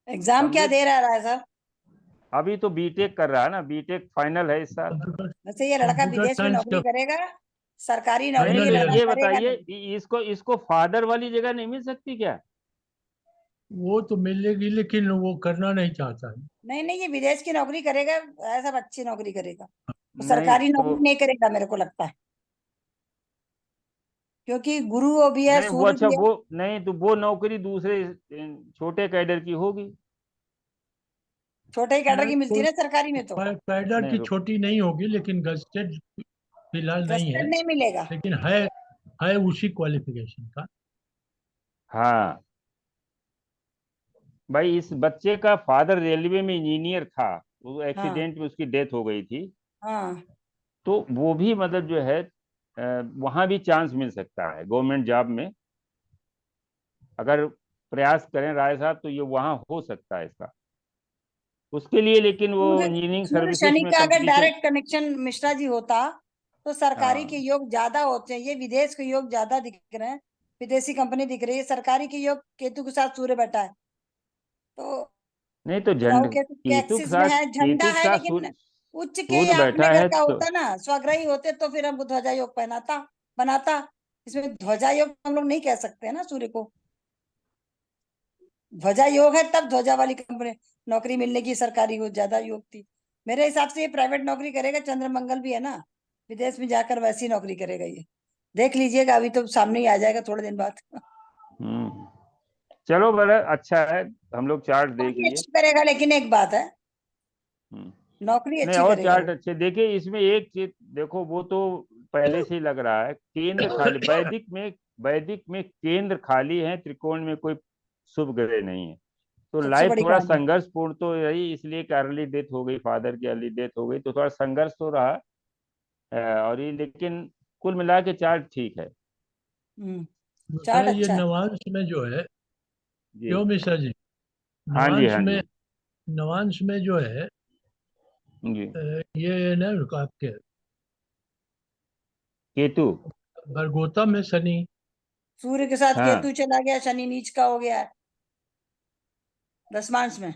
एग्जाम क्या समझे? दे रहा है सर? अभी तो बीटेक कर रहा है ना, बीटेक फाइनल है इस साल। कंप्यूटर वैसे ये लड़का कंप्यूटर विदेश में साइंस नौकरी का करेगा सरकारी नहीं नौकरी फाइनल तो ईयर ये करेगा बताइए नहीं। इसको इसको फादर वाली जगह नहीं मिल सकती क्या? वो तो मिलेगी, लेकिन वो करना नहीं चाहता है। नहीं नहीं, ये विदेश की नौकरी करेगा, ऐसा अच्छी नौकरी करेगा, वो नहीं सरकारी तो नौकरी नहीं करेगा मेरे को लगता है, क्योंकि गुरु वो भी है, नहीं वो सूर्य अच्छा भी है। वो नहीं तो वो नौकरी दूसरे छोटे कैडर की होगी। छोटे ही कैडर नहीं, की मिलती है कोई ना सरकारी में तो। कैडर नहीं की रुक छोटी नहीं होगी, लेकिन गजटेड फिलहाल नहीं है। गस्टेड नहीं मिलेगा। लेकिन है उसी क्वालिफिकेशन का। हाँ भाई इस बच्चे का फादर रेलवे में इंजीनियर था, वो हाँ एक्सीडेंट में उसकी डेथ हो गई थी। हाँ। तो वो भी मतलब जो है वहां भी चांस मिल सकता है गवर्नमेंट जॉब में, अगर प्रयास करें राय साहब तो ये वहां हो सकता है इसका, उसके लिए लेकिन वो सूर्य इंजीनियरिंग सूर्य सर्विसेज शनि में का अगर competition. Direct connection Mishra ji होता तो सरकारी के हाँ योग ज्यादा होते हैं, ये विदेश के योग ज्यादा दिख रहे हैं, विदेशी कंपनी दिख रही है, सरकारी के योग केतु के साथ सूर्य बैठा है तो नहीं तो झंड राहु केतु के केतु के एक्सिस में साथ है, झंडा केतु के है, साथ लेकिन उच्च के सूर्य आठ बैठा नगर है का तो होता ना, स्वग्रही होते तो फिर हमको ध्वजा योग पहनाता बनाता। इसमें ध्वजा योग हम लोग नहीं कह सकते हैं ना सूर्य को, ध्वजा योग है तब ध्वजा वाली कंपनी नौकरी मिलने की सरकारी को ज्यादा योग थी। मेरे हिसाब से ये प्राइवेट नौकरी करेगा, चंद्रमंगल भी है ना, विदेश में जाकर वैसी नौकरी करेगा ये, देख लीजिएगा, अभी तो सामने ही आ जाएगा थोड़े दिन बाद। हम्म चलो बड़ा अच्छा है, हम लोग चार्ट देख नौकरी लिए। अच्छी करेगा, लेकिन एक बात है, हम्म नौकरी नहीं अच्छी और करेगा चार्ट वो। अच्छे देखिए, इसमें एक चीज देखो, वो तो पहले से ही लग रहा है केंद्र खाली, वैदिक में केंद्र खाली है, त्रिकोण में कोई शुभ ग्रह नहीं है, तो सबसे लाइफ बड़ी थोड़ा कहानी। संघर्षपूर्ण तो रही, इसलिए कि अर्ली डेथ हो गई, फादर की अर्ली डेथ हो गई तो थोड़ा संघर्ष तो रहा। और ये लेकिन कुल मिला के चार्ट ठीक है। दूसरा चार्ट ये अच्छा है। नवांश में जो है, जी क्यों मिश्रा जी, हाँ जी नवांश हाँ में जी नवांश में जो है, जी। ये ना आपके केतु। भरगोता में शनि। सूर्य के साथ हाँ केतु चला गया, शनि नीच का हो गया है दसमांश में।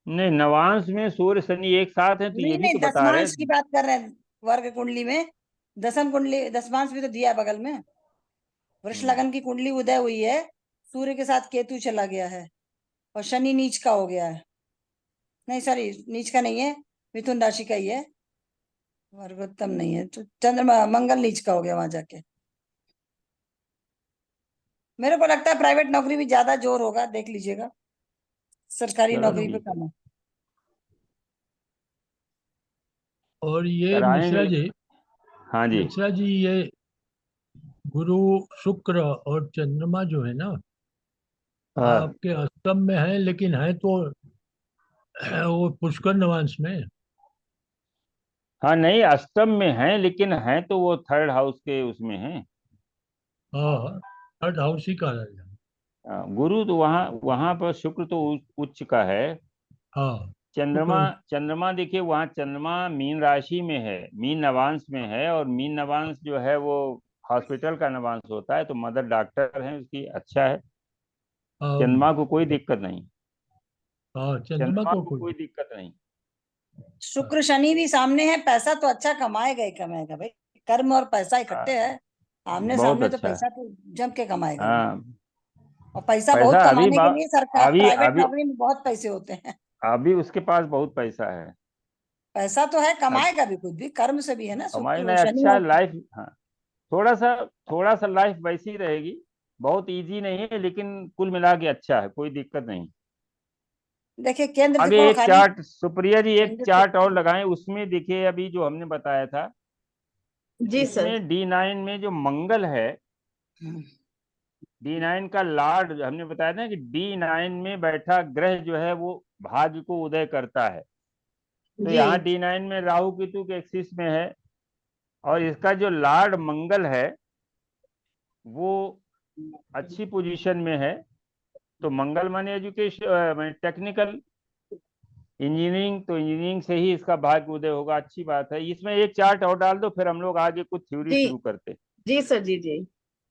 नहीं नवांश में सूर्य शनि एक साथ है तो ये नहीं भी नहीं, तो बता रहे दसमांश की हैं। बात कर रहे हैं, वर्ग कुंडली में दसम कुंडली, दसमांश भी तो दिया है बगल में। वृष हम्म, लगन की कुंडली उदय हुई है, सूर्य के साथ केतु चला गया है, और शनि नीच का हो गया है। नहीं सॉरी, नीच का नहीं है, मिथुन राशि का ही है, वर्गोत्तम नहीं है, तो चंद्रमा मंगल नीच का हो गया वहां जाके। मेरे को लगता है प्राइवेट नौकरी भी ज्यादा जोर होगा, देख लीजिएगा, सरकारी चलो नौकरी पे ठीक है, कम है। और ये कराएंगे। हाँ जी मिश्रा जी, ये गुरु शुक्र और चंद्रमा जो है ना, हाँ आपके अष्टम में है, लेकिन है तो वो पुष्कर नवांश में। हाँ नहीं अष्टम में है लेकिन है तो वो थर्ड हाउस के उसमें है। हाँ, थर्ड हाउस ही कहा जाए। गुरु तो वहाँ वहाँ पर शुक्र तो उच्च का है। हाँ, चंद्रमा शुक्र। चंद्रमा देखिए वहाँ चंद्रमा मीन राशि में है, मीन नवांश में है, और मीन नवांश जो है वो हॉस्पिटल का नवांश होता है, तो मदर डॉक्टर है उसकी, अच्छा है। हाँ चंद्रमा को कोई दिक्कत नहीं, हाँ, चंद्रमा चंद्रमा को को कोई। कोई दिक्कत नहीं। हाँ शुक्र शनि भी सामने है, पैसा तो अच्छा कमाएगा ही कमाएगा भाई, कर्म और पैसा इकट्ठे हाँ, है, आमने बहुत सामने तो अच्छा। पैसा तो जम के कमाएगा वो। हाँ और पैसा बहुत पैसा कमाने के लिए सरकार अभी प्राइवेट अभी नौकरी में बहुत पैसे होते हैं। अभी उसके पास बहुत पैसा है। पैसा तो है, अब कमाएगा भी, खुद भी कर्म से भी है ना, हमारे शुक्र ना शनि अच्छा और। लाइफ, हाँ थोड़ा सा लाइफ वैसी रहेगी, बहुत इजी नहीं है लेकिन कुल मिला के अच्छा है, कोई दिक्कत नहीं। देखिए केंद्र अभी त्रिकोण एक खाली। चार्ट सुप्रिया जी, एक केंद्र चार्ट और लगाएं, उसमें देखिए अभी जो हमने बताया था, जी सर। इसमें D9 में जो मंगल है, D9 का लॉर्ड हमने बताया था कि D9 में बैठा ग्रह जो है वो भाग्य को उदय करता है, तो जी यहाँ D9 में राहु केतु के एक्सिस में है, और इसका जो लॉर्ड मंगल है वो अच्छी पोजीशन में है, तो मंगल माने एजुकेशन माने टेक्निकल इंजीनियरिंग, तो इंजीनियरिंग से ही इसका भाग्य उदय होगा, अच्छी बात है। इसमें एक चार्ट और डाल दो फिर हम लोग आगे कुछ थ्योरी जी शुरू करते। जी सर। जी जी।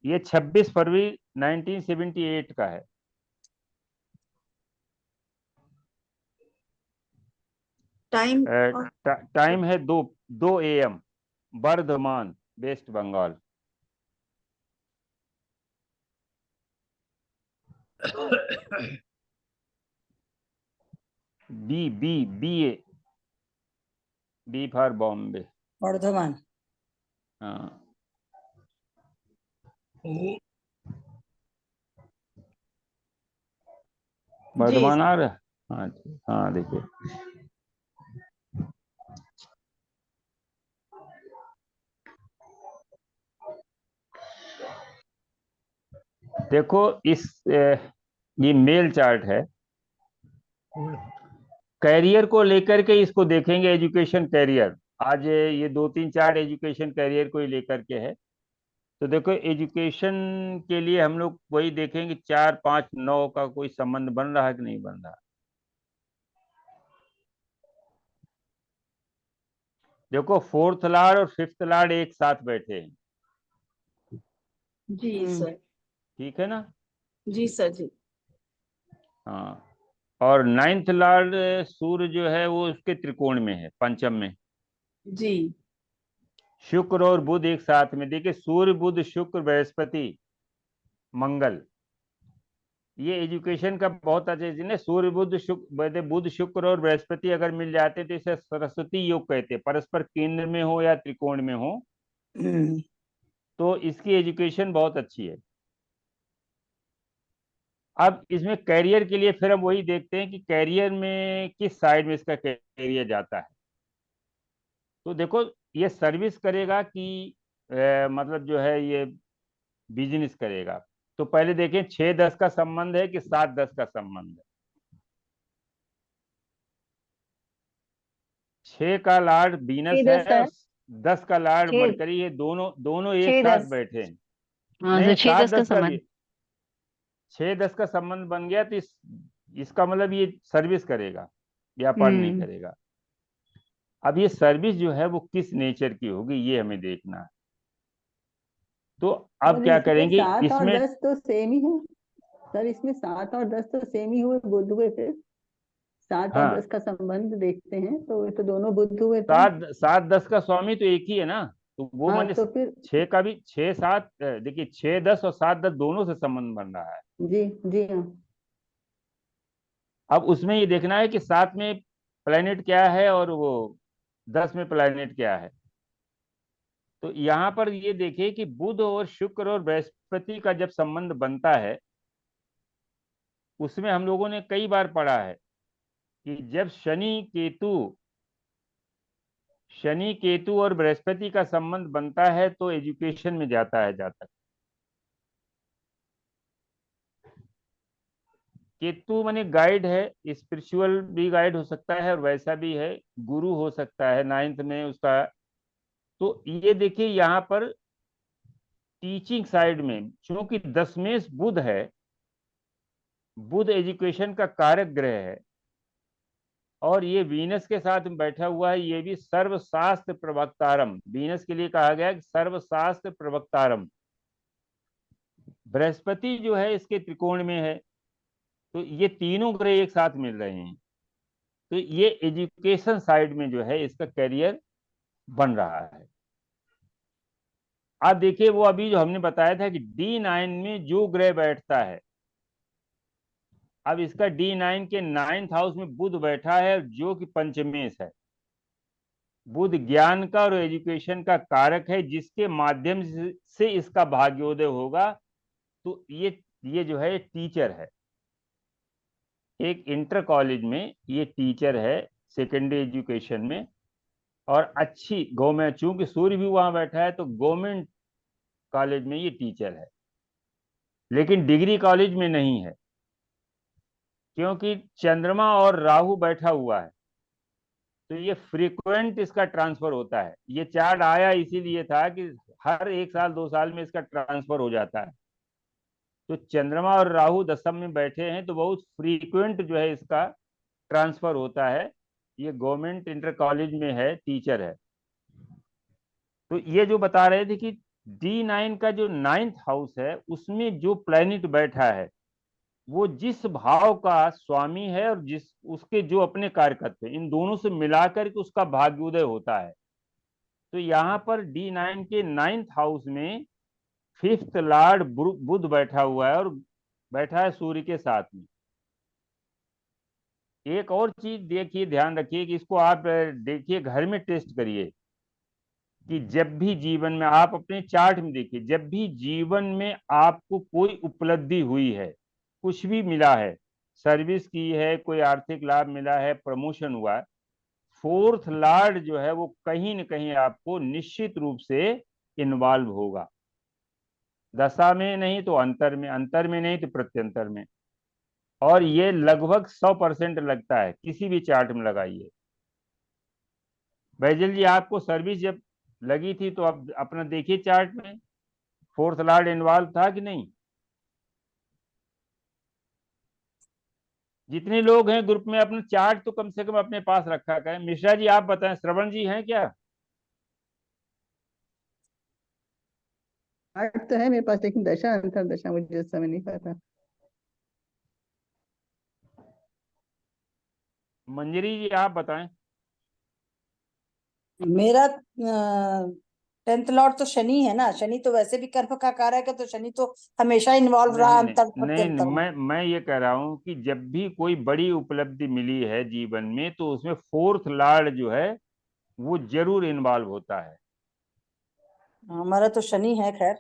ये 26 फरवरी 1978 का है। टाइम। टाइम है 2 AM। Bardhaman, West Bengal. B B B A, B for Bombay. Bardhaman. हाँ ओ, बर्धमान आ रहा है। हाँ हाँ देखिए, देखो ये मेल चार्ट है। कैरियर को लेकर के इसको देखेंगे, एजुकेशन कैरियर। आज ये 2 3 4 एजुकेशन कैरियर को ही लेकर के है। तो देखो एजुकेशन के लिए हम लोग वही देखेंगे 4 5 9 का कोई संबंध बन रहा है कि नहीं बन रहा। देखो फोर्थ लॉर्ड और फिफ्थ लॉर्ड एक साथ बैठे हैं, जी सर। ठीक है ना। जी सर जी। हाँ, और नाइन्थ लॉर्ड सूर्य जो है वो उसके त्रिकोण में है, पंचम में। जी शुक्र और बुध एक साथ में। देखिए सूर्य बुध शुक्र बृहस्पति मंगल, ये एजुकेशन का बहुत अच्छा दिन है। सूर्य बुध शुक्र, बुध शुक्र और बृहस्पति अगर मिल जाते तो इसे सरस्वती योग कहते हैं। परस्पर केंद्र में हो या त्रिकोण में हो तो इसकी एजुकेशन बहुत अच्छी है। अब इसमें कैरियर के लिए फिर हम वही देखते हैं कि कैरियर में किस साइड में इसका कैरियर जाता है। तो देखो ये सर्विस करेगा कि मतलब जो है ये बिजनेस करेगा। तो पहले देखें 6 10 का संबंध है कि 7 10 का संबंध है। 6 का लॉर्ड वीनस 6 10 का है है। और 10 का लॉर्ड 6 मरकरी। ये दोनों दोनों एक 6 साथ 10। बैठे हैं। हाँ नहीं, सर 6 7 10 का 10 का भी, संबंध। 6 10 का संबंध बन गया तो इसका मतलब ये सर्विस करेगा, व्यापार नहीं हम्म। करेगा। अब ये सर्विस जो है वो किस नेचर की होगी ये हमें देखना है। तो अब और क्या इसमें करेंगे 7 और इसमें। 10 तो सेम ही है सर। इसमें 7 और 10 तो सेम ही हुए, बुध हुए। फिर 7 और 10 हाँ, का संबंध देखते हैं तो ये तो दोनों बुध हुए थे। 7 7 10 का स्वामी तो एक ही है ना। तो वो हाँ माने तो फिर 6 का भी 6 7, देखिए 6 10 और 7 10 दोनों से संबंध बन रहा है। जी जी हाँ। अब उसमें ये देखना है कि 7 में प्लैनेट क्या है और वो 10 में प्लैनेट क्या है। तो यहाँ पर ये देखिए कि बुध और शुक्र और बृहस्पति का जब संबंध बनता है, उसमें हम लोगों ने कई बार पढ़ा है कि जब शनि केतु और बृहस्पति का संबंध बनता है तो एजुकेशन में जाता है जातक। केतु माने गाइड है, स्पिरिचुअल भी गाइड हो सकता है और वैसा भी है, गुरु हो सकता है 9th में उसका। तो ये देखिए यहाँ पर टीचिंग साइड में चूंकि 10वें बुध है, बुध एजुकेशन का कारक ग्रह है और ये वीनस के साथ बैठा हुआ है। ये भी सर्वशास्त्र प्रवक्तारम, वीनस के लिए कहा गया कि सर्वशास्त्र प्रवक्तारम। बृहस्पति जो है इसके त्रिकोण में है। तो ये तीनों ग्रह एक साथ मिल रहे हैं। तो ये एजुकेशन साइड में जो है इसका करियर बन रहा है। आप देखिए वो अभी जो हमने बताया था कि D9 में जो ग्रह बैठता है, अब इसका D9 के 9th हाउस में बुध बैठा है जो कि पंचमेश है। बुध ज्ञान का और एजुकेशन का कारक है, जिसके माध्यम से इसका भाग्योदय होगा। तो ये जो है टीचर है, एक इंटर कॉलेज में ये टीचर है, सेकेंडरी एजुकेशन में। और अच्छी गवर्नमेंट, चूंकि सूर्य भी वहां बैठा है तो गवर्नमेंट कॉलेज में ये टीचर है, लेकिन डिग्री कॉलेज में नहीं है क्योंकि चंद्रमा और राहु बैठा हुआ है। तो ये फ्रीक्वेंट इसका ट्रांसफर होता है। ये चार्ट आया इसीलिए था कि हर 1 साल 2 साल में इसका ट्रांसफर हो जाता है। तो चंद्रमा और राहु दशम में बैठे हैं तो बहुत फ्रीक्वेंट जो है इसका ट्रांसफर होता है। ये गवर्नमेंट इंटर कॉलेज में है, टीचर है। तो ये जो बता रहे थे कि D9 का जो 9th हाउस है उसमें जो प्लैनेट बैठा है वो जिस भाव का स्वामी है और जिस उसके जो अपने कारकत्व, इन दोनों से मिलाकर के उसका भाग्योदय होता है। तो यहाँ पर D9 के 9th हाउस में 5th लॉर्ड बुध बैठा हुआ है और बैठा है सूर्य के साथ में। एक और चीज देखिए, ध्यान रखिए कि इसको आप देखिए, घर में टेस्ट करिए कि जब भी जीवन में आप अपने चार्ट में देखिए, जब भी जीवन में आपको कोई उपलब्धि हुई है, कुछ भी मिला है, सर्विस की है, कोई आर्थिक लाभ मिला है, प्रमोशन हुआ है, 4th लॉर्ड जो है वो कहीं न कहीं आपको निश्चित रूप से इन्वॉल्व होगा। दशा में नहीं तो अंतर में, अंतर में नहीं तो प्रत्यंतर में। और ये लगभग 100% लगता है, किसी भी चार्ट में लगाइए। बैजल जी, आपको सर्विस जब लगी थी तो आप अपना देखिए चार्ट में, 4th लॉर्ड इन्वॉल्व था कि नहीं? जितने लोग हैं ग्रुप में, अपना चार्ट तो कम से कम अपने पास रखा करें। मिश्रा जी आप बताएं, श्रवण जी हैं क्या? चार्ट तो है मेरे पास, लेकिन दशा अंतर दशा मुझे इस समय नहीं पता। मंजरी जी आप बताएं। मेरा 10th लॉर्ड तो शनि है ना, शनि तो वैसे भी कर्म का कारक है, तो शनि तो हमेशा इन्वॉल्व रहा नहीं अंतर नहीं नहीं, प्रत्यंतर में। मैं ये कह रहा हूं कि जब भी कोई बड़ी उपलब्धि मिली है जीवन में, तो उसमें 4th लॉर्ड जो है वो जरूर इन्वॉल्व होता है। हमारा तो शनि है खैर,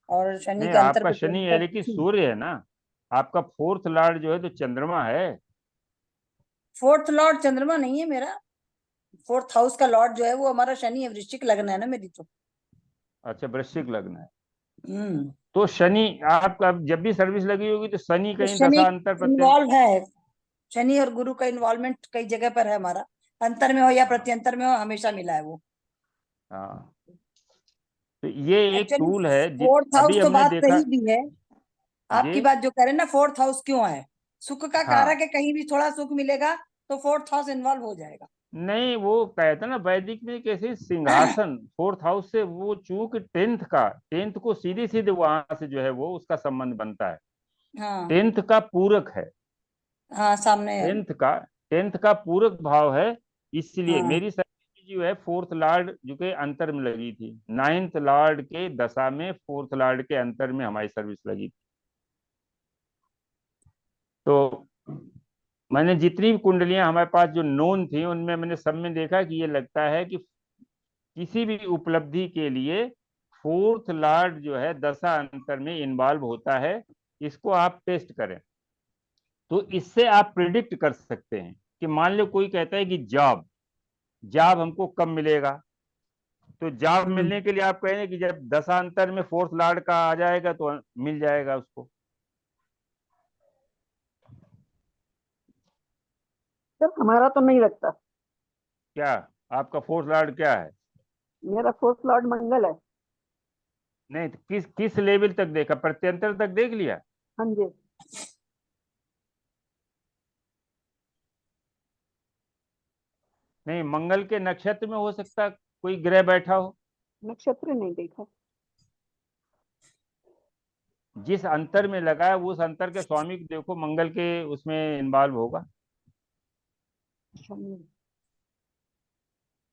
और शनि नहीं, का अंतर आपका शनि है प्रत्यंतर लेकिन सूर्य है ना, आपका 4th लॉर्ड जो है तो चंद्रमा है। 4th लॉर्ड चंद्रमा नहीं है मेरा। 4th हाउस का लॉर्ड जो है वो हमारा शनि है, वृश्चिक लग्न है ना मेरी तो। अच्छा, वृश्चिक लग्न है। हम्म। तो शनि आपका जब भी सर्विस लगी होगी तो शनि तो कहीं शनि दशा अंतर प्रत्यंतर। इन्वॉल्व है, शनि और गुरु का इन्वॉल्वमेंट कई जगह पर है हमारा, अंतर में हो या प्रत्यंतर में हो, हमेशा मिला है वो। हाँ, तो ये एक एक्चुअली टूल है 4th अभी हाउस तो हमने बात देखा सही भी है, आपकी जी। बात जो कह रहे हैं ना, 4th हाउस क्यों है, सुख का कारक हाँ, है, कहीं भी थोड़ा सुख मिलेगा तो 4th हाउस इन्वॉल्व हो जाएगा। नहीं वो कहते ना वैदिक में कैसे सिंहासन 4th हाउस से, वो चूक 10th को सीधे सीधे वहां से जो है वो उसका संबंध बनता है। हाँ 10th का पूरक है, हाँ सामने। 10th का पूरक भाव है। इसलिए हाँ मेरी सर्विस जो है 4th लॉर्ड जो के अंतर में लगी थी, 9th लॉर्ड के दशा में 4th लॉर्ड के अंतर में हमारी सर्विस लगी थी। तो मैंने जितनी भी कुंडलियां हमारे पास जो नोन थी, उनमें मैंने सब में देखा कि ये लगता है कि किसी भी उपलब्धि के लिए 4th लॉर्ड जो है दशा अंतर में इन्वॉल्व होता है। इसको आप टेस्ट करें तो इससे आप प्रिडिक्ट कर सकते हैं कि मान लो कोई कहता है कि जॉब जॉब हमको कब मिलेगा, तो जॉब मिलने के लिए आप कहेंगे कि जब दशांतर में 4th लॉर्ड का आ जाएगा तो मिल जाएगा उसको। सर हमारा तो नहीं लगता, क्या आपका 4th लॉर्ड क्या है? मेरा 4th लॉर्ड मंगल है। नहीं तो किस किस लेवल तक देखा, प्रत्यंतर तक देख लिया? हाँ जी। नहीं, मंगल के नक्षत्र में हो सकता कोई ग्रह बैठा हो। नक्षत्र नहीं देखा। जिस अंतर में लगा है उस अंतर के स्वामी को देखो, मंगल के उसमें इन्वॉल्व होगा।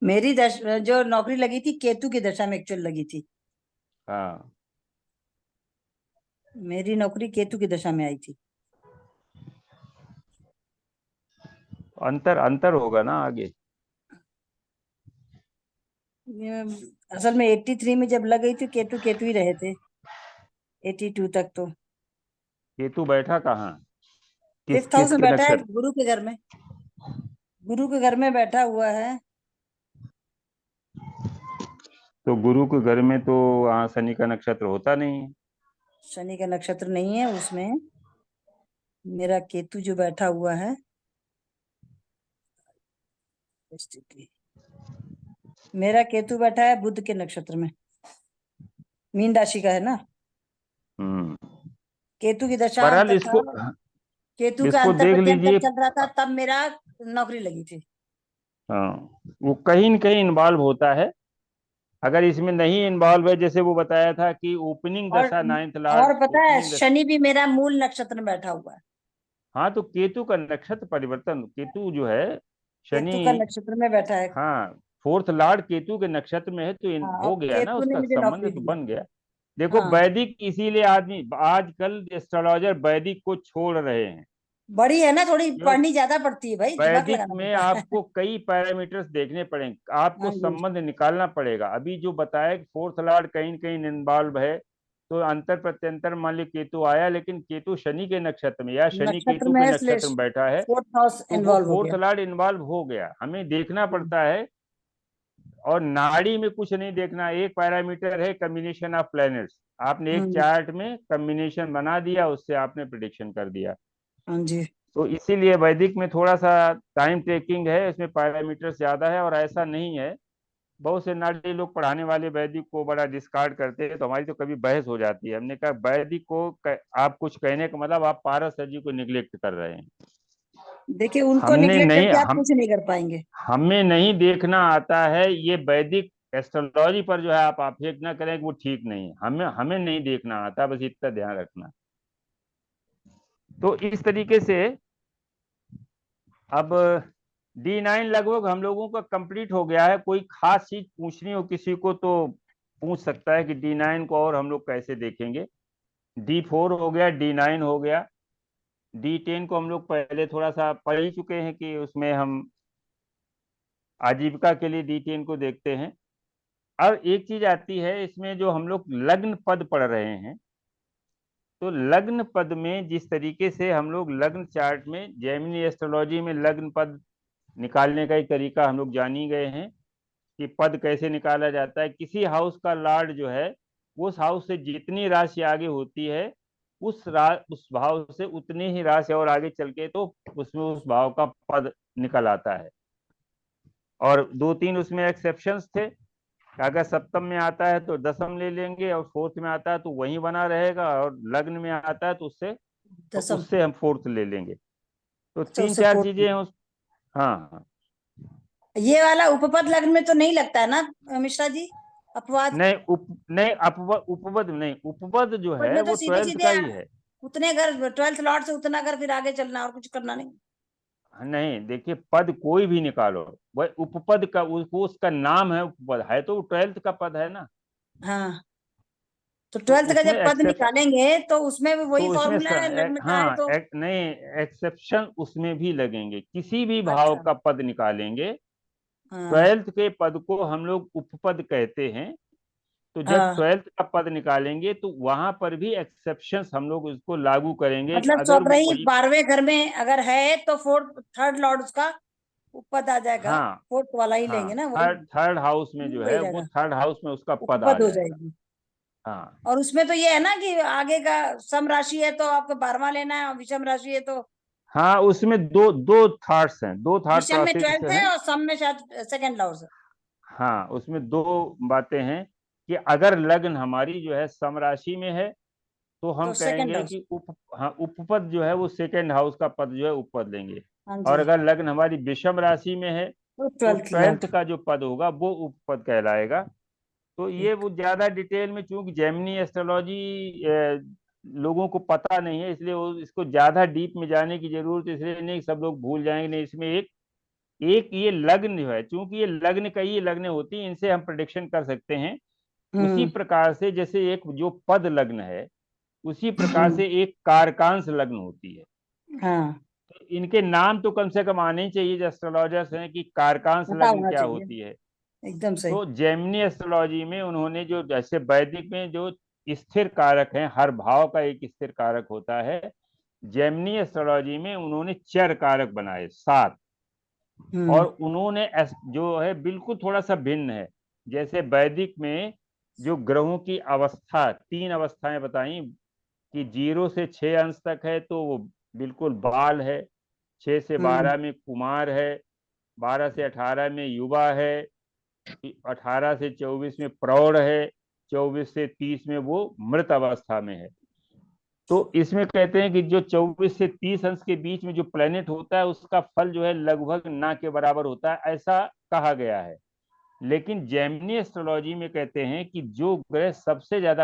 मेरी जो नौकरी लगी थी केतु की दशा में एक्चुअल लगी थी, हाँ, मेरी नौकरी केतु की दशा में आई थी। अंतर अंतर होगा ना आगे। ये असल में 83 में जब लग गई थी, केतु केतु ही रहे थे 82 तक तो। केतु बैठा कहाँ, 5th हाउस में किसके बैठा है, नक्षत्र? गुरु के घर में, गुरु के घर में बैठा हुआ है। तो गुरु के घर में तो वहाँ शनि का नक्षत्र होता नहीं है। शनि का नक्षत्र नहीं है उसमें, मेरा केतु जो बैठा हुआ है, मेरा केतु बैठा है बुध के नक्षत्र में, मीन राशि का है ना। केतु की दशा बहरहाल अंतर था, इसको केतु का इसको अंतर देख प्रत्यंतर लीजिए। चल रहा था, तब मेरा नौकरी लगी थी। हाँ, वो कहीं न कहीं इन्वॉल्व होता है। अगर इसमें नहीं इन्वॉल्व है, जैसे वो बताया था कि ओपनिंग और दशा 9th लॉर्ड, और पता है ओपनिंग दशा। शनि भी मेरा मूल नक्षत्र में बैठा हुआ है, हाँ, तो केतु का नक्षत्र परिवर्तन, केतु जो है केतु का शनि, नक्षत्र में बैठा है। हाँ फोर्थ लॉर्ड केतु के नक्षत्र में है तो हाँ, हो अब गया ना, केतु ने उसका मुझे संबंध नौकरी तो दी। बन गया। देखो हाँ, वैदिक इसीलिए आदमी आजकल एस्ट्रोलॉजर वैदिक को छोड़ रहे हैं। बड़ी है ना, थोड़ी क्यों? पढ़नी ज्यादा पड़ती है भाई, दिमाग वैदिक लगाना में पड़ता है। आपको कई पैरामीटर्स देखने पड़ेंगे, आपको हाँ जी। संबंध निकालना पड़ेगा। अभी जो बताया कि फोर्थ लॉर्ड कहीं न कहीं इन्वॉल्व है, तो अंतर प्रत्यंतर मान ली केतु आया, लेकिन केतु शनि के नक्षत्र में या शनि नक्षत्र केतु में के है इसलिए नक्षत्र में बैठा है, फोर्थ हाउस तो वो इन्वॉल्व हो फोर्थ गया। लॉर्ड इन्वॉल्व हो गया। हमें देखना पड़ता है, और नाड़ी में कुछ नहीं देखना। एक पैरामीटर है कम्बिनेशन ऑफ प्लैनेट्स, आपने एक हम्म। चार्ट में कम्बिनेशन बना दिया, उससे आपने प्रिडिक्शन कर दिया। हाँ जी। तो इसीलिए वैदिक में थोड़ा सा टाइम टेकिंग है, इसमें पैरामीटर्स ज्यादा है, और ऐसा नहीं है। बहुत से नाड़ी लोग पढ़ाने वाले वैदिक को बड़ा डिस्कार्ड करते हैं, तो हमारी तो कभी बहस हो जाती है। हमने कहा वैदिक को आप कुछ कहने का मतलब आप पारस को निग्लेक्ट कर रहे हैं। देखिए, उनको हमने निग्लेक्ट नहीं करके आप हम कुछ नहीं कर पाएंगे। हमें नहीं देखना आता है ये वैदिक एस्ट्रोलॉजी पर जो है आप आक्षेप ना करें कि वो ठीक नहीं है। हमें हमें नहीं देखना आता, बस इतना ध्यान रखना। तो इस तरीके से अब D9 लगभग हम लोगों का कंप्लीट हो गया है। कोई खास चीज पूछनी हो किसी को तो पूछ सकता है कि D9 को और हम लोग कैसे देखेंगे। D4 हो गया, D9 हो गया, D10 को हम लोग पहले थोड़ा सा पढ़ ही चुके हैं कि उसमें हम आजीविका के लिए D10 को देखते हैं। अब एक चीज आती है इसमें, जो हम लोग लग्न पद पढ़ रहे हैं, तो लग्न पद में जिस तरीके से हम लोग लग्न चार्ट में जेमिनी एस्ट्रोलॉजी में लग्न पद निकालने का एक तरीका हम लोग जान ही गए हैं कि पद कैसे निकाला जाता है। किसी हाउस का लॉर्ड जो है, उस हाउस से जितनी राशि आगे होती है, उस भाव से उतनी ही राशि और आगे चल के तो उसमें उस भाव का पद निकल आता है। और दो तीन उसमें एक्सेप्शंस थे। अगर सप्तम में आता है तो दसम ले लेंगे, और फोर्थ में आता है तो वही बना रहेगा, और लग्न में आता है तो दसम। उससे हम फोर्थ ले लेंगे। तो अच्छा, तीन उससे चार फोर्थ। चीजें हैं हाँ हाँ। ये वाला उपपद लग्न में तो नहीं लगता है ना मिश्रा जी, अपवाद? नहीं उपपद नहीं, उपपद जो उपपद है में तो वो सीधे 12th सीधे का ही है। उतने अगर 12th लॉर्ड से उतना अगर फिर आगे चलना और कुछ करना नहीं। नहीं देखिए, पद कोई भी निकालो, वह उपपद का उसका नाम है उपपद, है तो 12th का पद है ना। हाँ, तो तो 12th का उसमें जब पद निकालेंगे तो उसमें भी तो वही उसमें फॉर्मूला है लग्न का है तो। नहीं, एक्सेप्शन उसमें भी लगेंगे। किसी भी भाव अच्छा। का पद निकालेंगे, हाँ 12th के पद को हम लोग उपपद कहते हैं। तो जब हाँ, 12th का पद निकालेंगे तो वहां पर भी एक्सेप्शंस हम लोग उसको लागू करेंगे कि मतलब अगर वो चौग्रही वही 12वें घर में अगर है तो फोर्थ थर्ड लॉर्ड उसका उपपद आ जाएगा। हाँ फोर्थ वाला ही हाँ, लेंगे ना, वही थर्ड हाउस में जो वही है वो रहेगा, थर्ड हाउस में उसका पद आ उपपद हो जाएगा। जाएगी। हाँ और उसमें तो ये है ना कि आगे का सम राशि है तो आपको 12वां लेना है, और विषम राशि है तो हाँ, उसमें दो दो थॉट्स हैं, दो थॉट विषम में प्रोसेस 12th है हैं। और सम में शायद सेकंड लॉर्ड है। हाँ, उसमें दो बातें हैं कि अगर लग्न हमारी जो है सम राशि में है तो तो हम सेकंड कहेंगे हाउस। कि उपपद जो है वो सेकेंड हाउस का पद जो है उपपद लेंगे। हाँ और जी, अगर लग्न हमारी विषम राशि में है तो तो 12th 12th लॉर्ड। का जो पद होगा वो उपपद कहलाएगा। तो ये ठीक। वो ज्यादा डिटेल में, चूंकि जेमिनी एस्ट्रोलॉजी लोगों को पता नहीं है, इसलिए वो इसको ज्यादा डीप में जाने की जरूरत इसलिए नहीं, सब लोग भूल जाएंगे। नहीं, इसमें एक एक ये लग्न जो है, चूंकि ये लग्न कई लग्न होती हैं, इनसे हम प्रोडिक्शन कर सकते हैं। उसी हम्म। प्रकार से जैसे एक जो पद लग्न है, उसी प्रकार हम्म। से एक कारकांश लग्न होती है। हाँ, तो इनके नाम तो कम से कम आने ही चाहिए जो एस्ट्रोलॉजर्स हैं कि कारकांश पता लग्न होना क्या चाहिए, होती है। एकदम सही। तो जेमिनी एस्ट्रोलॉजी में उन्होंने जो, जैसे वैदिक में जो स्थिर कारक हैं, हर भाव का एक स्थिर कारक होता है, जेमिनी एस्ट्रोलॉजी में उन्होंने चर कारक बनाए 7। और हम्म। उन्होंने जो है बिल्कुल थोड़ा सा भिन्न है। जैसे वैदिक में जो ग्रहों की अवस्था, 3 अवस्थाएं बताई कि 0 से 6 अंश तक है तो वो बिल्कुल बाल है, 6 से हम्म। 12 में कुमार है, 12 से 18 में युवा है, 18 से 24 में प्रौढ़ है, 24 से 30 में वो मृत अवस्था में है। तो इसमें कहते हैं कि जो 24 से 30 अंश के बीच में जो प्लेनेट होता है उसका फल जो है लगभग ना के बराबर होता है, ऐसा कहा गया है। लेकिन जेमिनी एस्ट्रोलॉजी में कहते हैं कि जो ग्रह सबसे ज्यादा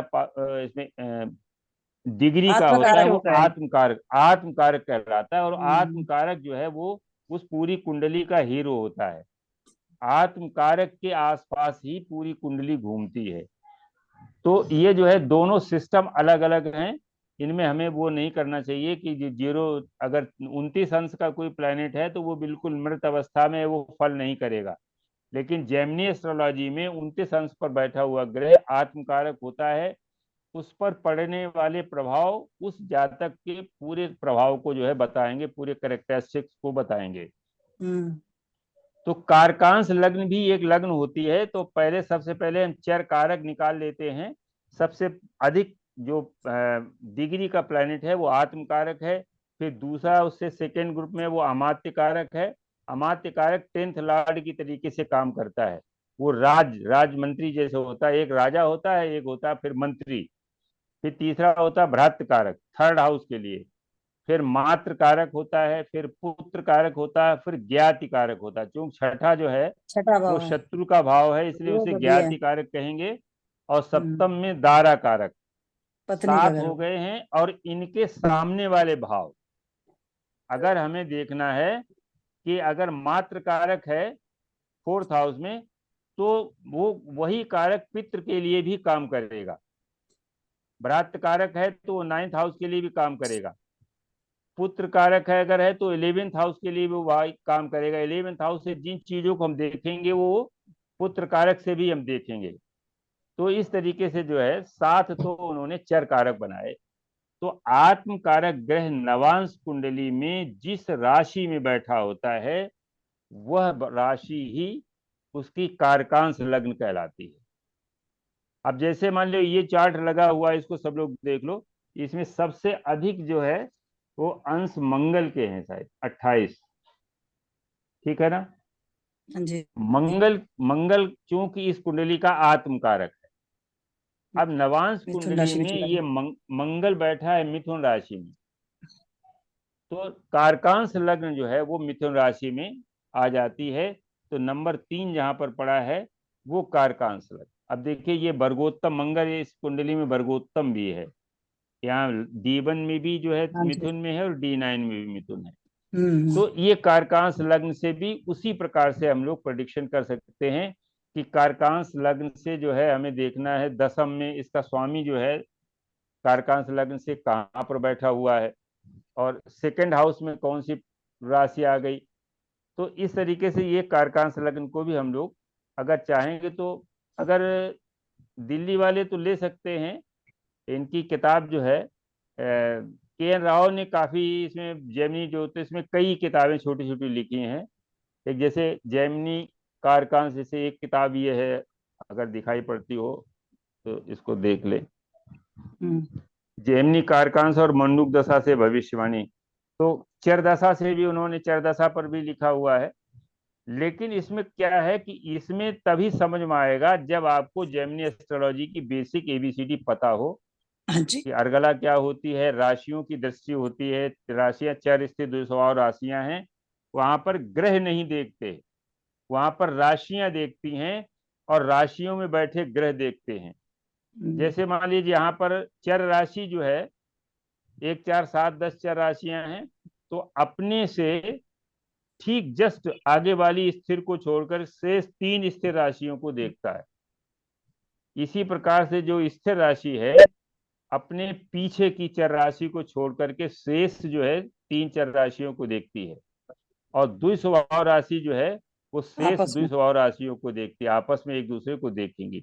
इसमें डिग्री का होता है आत्मकारक वो होता है। आत्मकारक कहलाता है। और हम्म। आत्मकारक जो है वो उस पूरी कुंडली का हीरो होता है। आत्म कारक के आसपास ही पूरी कुंडली घूमती है। तो ये जो है दोनों सिस्टम अलग अलग हैं, इनमें हमें वो नहीं करना चाहिए कि जीरो, अगर 29 अंश का कोई प्लेनेट है तो वो बिल्कुल मृत अवस्था में वो फल नहीं करेगा, लेकिन जेमिनी एस्ट्रोलॉजी में 29 अंश पर बैठा हुआ ग्रह आत्मकारक होता है। उस पर पड़ने वाले प्रभाव उस जातक के पूरे प्रभाव को जो है बताएंगे, पूरे कैरेक्टरिस्टिक्स को बताएंगे। तो कारकांश लग्न भी एक लग्न होती है। तो पहले सबसे पहले हम चर कारक निकाल लेते हैं। सबसे अधिक जो डिग्री का प्लैनेट है वो आत्म कारक है। फिर दूसरा उससे सेकेंड ग्रुप में वो अमात्य कारक है। अमात्य कारक 10th लॉर्ड की तरीके से काम करता है। वो राजमंत्री जैसे होता है, एक राजा होता है, एक होता है फिर मंत्री। फिर तीसरा होता है भ्रातृ कारक, 3rd हाउस के लिए। फिर मात्र कारक होता है, फिर पुत्र कारक होता है, फिर ज्ञाति कारक होता है। क्योंकि छठा जो है छठा वो भाव है, शत्रु का भाव है, इसलिए वो उसे बढ़िया है। ज्ञाति कारक कहेंगे। और सप्तम में दारा कारक। पत्नी का 7 घर। हो गए हैं। और इनके सामने वाले भाव अगर हमें देखना है कि अगर मात्र कारक है 4th हाउस में, तो वो वही कारक पितृ के लिए भी काम करेगा। भ्रातृ कारक है तो वो 9th हाउस के लिए भी काम करेगा। पुत्र कारक है अगर है तो 11th हाउस के लिए भी वो काम करेगा। 11th हाउस से जिन चीजों को हम देखेंगे वो पुत्र कारक से भी हम देखेंगे। तो इस तरीके से जो है 7 तो उन्होंने चर कारक बनाए। तो आत्म कारक ग्रह नवांश कुंडली में जिस राशि में बैठा होता है वह राशि ही उसकी कारकांश लग्न कहलाती है। अब जैसे मान लो ये चार्ट लगा हुआ है, इसको सब लोग देख लो। इसमें सबसे अधिक जो है वो अंश मंगल के हैं, शायद 28। ठीक है ना। हाँ जी। मंगल मंगल चूंकि इस कुंडली का आत्म कारक है। अब नवांश मिथुन कुंडली राशि में में चला ये गया। मंगल बैठा है मिथुन राशि में। तो कारकांश लग्न जो है वो मिथुन राशि में आ जाती है। तो नंबर 3 जहां पर पड़ा है वो कारकांश लग्न। अब देखिए ये वर्गोत्तम मंगल इस कुंडली में वर्गोत्तम भी है। यहाँ D1 में भी जो है हाँ जी। मिथुन में है और D9 में भी मिथुन है। हम्म। तो ये कारकांश लग्न से भी उसी प्रकार से हम लोग प्रेडिक्शन कर सकते हैं कि कारकांश लग्न से जो है हमें देखना है दशम में इसका स्वामी जो है कारकांश लग्न से कहाँ पर बैठा हुआ है और सेकंड हाउस में कौन सी राशि आ गई। तो इस तरीके से ये कारकांश लग्न को भी हम लोग अगर चाहेंगे तो, अगर दिल्ली वाले तो ले सकते हैं। इनकी किताब जो है के एन राव ने काफी इसमें जेमिनी ज्योतिष में कई किताबें छोटी छोटी लिखी हैं। एक जैसे जेमिनी कारकांश जैसे एक किताब ये है, अगर दिखाई पड़ती हो तो इसको देख ले। जेमिनी कारकांश और मंडूक दशा से भविष्यवाणी। तो चर दशा से भी उन्होंने चर दशा पर भी लिखा हुआ है। लेकिन इसमें क्या है कि इसमें तभी समझ में आएगा जब आपको जेमिनी एस्ट्रोलॉजी की बेसिक एबीसीडी पता हो हाँ जी। कि अर्गला क्या होती है, राशियों की दृष्टि होती है, राशियां चर स्थिर 200 राशियां हैं। वहां पर ग्रह नहीं देखते, वहां पर राशियां देखती हैं और राशियों में बैठे ग्रह देखते हैं। जैसे मान लीजिए यहाँ पर चर राशि जो है 1 4 7 10 चर राशियां हैं। तो अपने से ठीक जस्ट आगे वाली स्थिर को छोड़कर शेष 3 स्थिर राशियों को देखता है। इसी प्रकार से जो स्थिर राशि है अपने पीछे की चर राशि को छोड़ करके शेष जो है 3 चर राशियों को देखती है। और द्विस्वभाव राशि जो है वो शेष आपस में। द्विस्वभाव राशियों को देखती है, आपस में एक दूसरे को देखेंगी।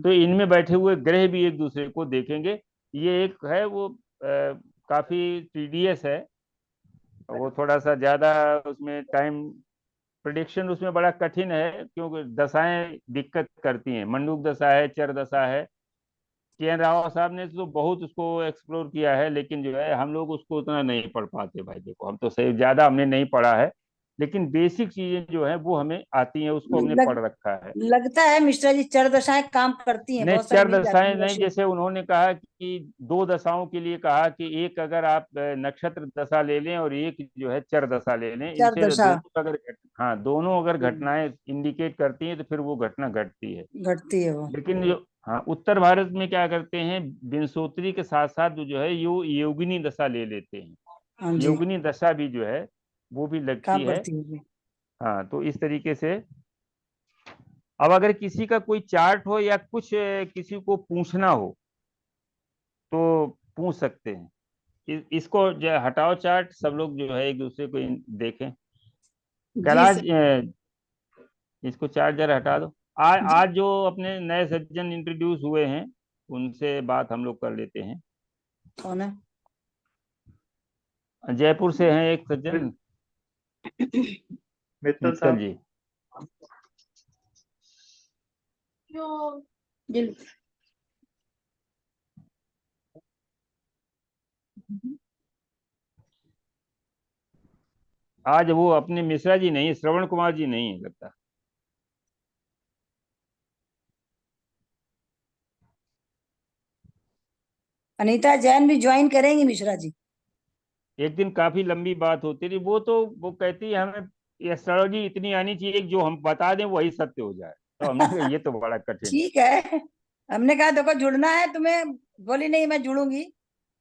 तो इनमें बैठे हुए ग्रह भी एक दूसरे को देखेंगे। ये एक है वो काफी टीडियस है, वो थोड़ा सा ज्यादा उसमें टाइम प्रिडिक्शन उसमें बड़ा कठिन है क्योंकि दशाएं दिक्कत करती हैं। मंडूक दशा है, चर दशा है। के एन राव साहब ने तो बहुत उसको एक्सप्लोर किया है, लेकिन जो है हम लोग उसको उतना नहीं पढ़ पाते भाई। देखो हम तो सही ज्यादा हमने नहीं पढ़ा है, लेकिन बेसिक चीजें जो है वो हमें आती हैं, उसको हमने पढ़ रखा है। लगता है मिश्रा जी चर दशाएं काम करती हैं, नहीं, बहुत सारी चार मिल जाती दशाएं है नहीं। राशि। जैसे उन्होंने कहा कि 2 दशाओं के लिए कहा कि एक अगर आप नक्षत्र दशा ले लें और एक जो है चर दशा ले लें, चर इनसे दशा दोनों अगर हाँ दोनों अगर घटनाएं इंडिकेट करती हैं तो फिर वो घटना घटती है। घटती है वो। लेकिन जो हाँ उत्तर भारत में क्या करते हैं, विंशोत्तरी के साथ साथ जो है योगिनी दशा ले लेते हैं। हाँ जी। योगिनी दशा भी जो है वो भी लगती काम है। करती है। हाँ तो इस तरीके से अब अगर किसी का कोई चार्ट हो या कुछ किसी को पूछना हो तो पूछ सकते हैं। इसको जो हटाओ चार्ट, सब लोग जो है एक दूसरे को देखें। जी कैलाश सर। इसको चार्ट जरा हटा दो। आज जो अपने नए सज्जन इंट्रोड्यूस हुए हैं उनसे बात हम लोग कर लेते हैं। कौन है? जयपुर से हैं एक सज्जन, मित्तल मित्तल साहब। जी। जी आज वो अपने मिश्रा जी नहीं, श्रवण कुमार जी नहीं है लगता। अनीता जैन भी ज्वाइन करेंगी मिश्रा जी। एक दिन काफी लंबी बात होती रही, वो कहती है हमें एस्ट्रोलॉजी इतनी आनी चाहिए कि जो हम बता दें वही सत्य हो जाए। तो हमने कहा ये तो बड़ा कठिन। ठीक है, हमने कहा देखो जुड़ना है तुम्हें, बोली नहीं मैं जुड़ूंगी।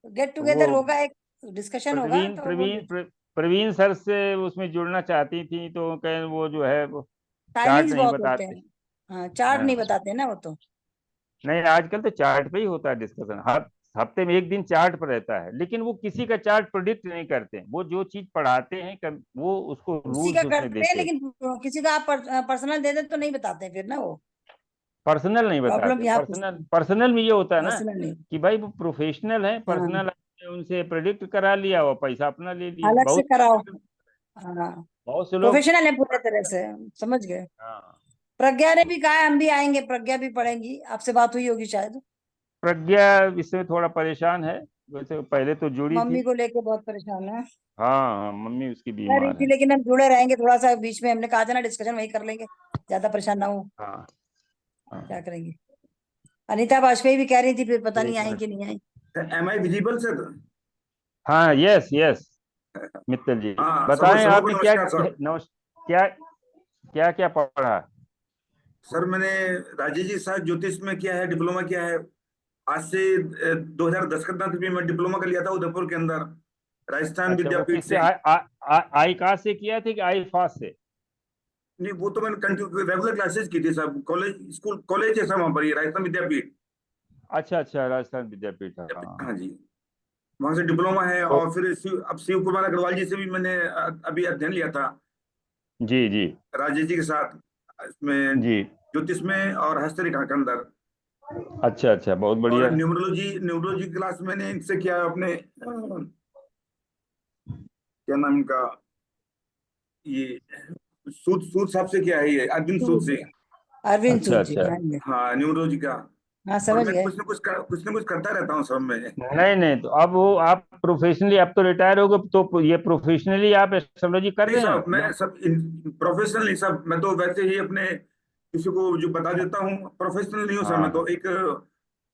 गेट वो टुगेदर होगा, एक डिस्कशन होगा प्रवीण तो प्रवीण बोली प्र- प्रवीण सर से उसमें जुड़ना चाहती थी, तो कहें वो जो है वो चार्ट टाइमिंग्स नहीं बहुत होते बताते। हैं। हाँ, चार्ट नहीं हाँ, बताते ना वो तो। नहीं आजकल तो चार्ट पे ही होता है डिस्कशन। हर हफ्ते में एक दिन चार्ट पर रहता है, लेकिन वो किसी का चार्ट प्रोडिक्ट नहीं करते हैं। वो जो चीज पढ़ाते हैं वो उसको उसी का रूल्स उसमें करते हैं, देते हैं। लेकिन किसी का आप पर्सनल दे दे तो नहीं बताते फिर ना वो। पर्सनल नहीं प्रॉब्लम बताते। यहाँ पर्सनल पूछते पर्सनल में ये होता है ना पर्सनल नहीं। कि भाई वो प्रोफेशनल है, हाँ, पर्सनल उनसे प्रेडिक्ट करा लिया, वो पैसा अपना ले लिया। अलग से बहुत कराओ। हाँ, बहुत से लोग। प्रोफेशनल है पूरे तरह से, समझ गए। हाँ, प्रज्ञा ने भी कहा है हम भी आएंगे, प्रज्ञा भी पढ़ेंगी, आपसे बात हुई होगी शायद। प्रज्ञा इससे थोड़ा परेशान है, वैसे पहले तो जुड़ी मम्मी थी। को लेके बहुत परेशान है। हाँ हाँ, मम्मी उसकी कह रही बीमार थी है। लेकिन हम जुड़े रहेंगे थोड़ा सा बीच में, हमने कहा था ना डिस्कशन वही कर लेंगे, ज्यादा परेशान ना हो। हाँ क्या हाँ। करेंगे। अनीता वाजपेयी भी कह रही थी, फिर पता नहीं एक आई मिनट। कि नहीं आई। Am I visible sir? हाँ, यस यस मित्तल जी, हाँ सब बताएं सबको आपने क्या नमस्कार सर। क्या क्या क्या पढ़ा। सर मैंने राजेश जी के साथ ज्योतिष में किया है, डिप्लोमा किया है। आज से 2010 के अंदर भी मैं डिप्लोमा कर लिया था उदयपुर के अंदर, राजस्थान अच्छा, वो विद्यापीठ किससे से। आई कास्ट से किया था कि आई फास्ट से? नहीं वो तो मैंने कंटिन्यू रेगुलर क्लासेस की थी सब, कॉलेज स्कूल कॉलेज है सब वहाँ पर, ये राजस्थान विद्यापीठ। अच्छा अच्छा, राजस्थान विद्यापीठ, हाँ। हाँ जी, वहां से डिप्लोमा है। तो और फिर अब शिव कुमार अग्रवाल जी से भी मैंने अभी अध्ययन लिया था, जी जी राजेश जी के साथ, इसमें जी। ज्योतिष में और हस्तरेखा के अंदर। अच्छा अच्छा, बहुत और बढ़िया। न्यूमरोलॉजी न्यूमरोलॉजी क्लास मैंने इनसे किया है अपने, क्या नाम इनका, ये सूद सूद साहब से किया है, ये अरविंद सूद सूद, से। अरविंद अच्छा सूद जी, अच्छा। हाँ जी। हाँ न्यूमरोलॉजी का। हाँ, और समझ मैं गए। कुछ ना कुछ करता रहता हूँ सब में। नहीं नहीं, तो अब वो आप प्रोफेशनली, अब तो रिटायर हो गए, तो ये प्रोफेशनली आप एस्ट्रोलॉजी कर नहीं रहे हैं साहब, मैं या? सब प्रोफेशनल नहीं सब, मैं तो वैसे ही अपने किसी को जो बता देता हूँ, प्रोफेशनल नहीं हूँ सर, मैं हाँ तो एक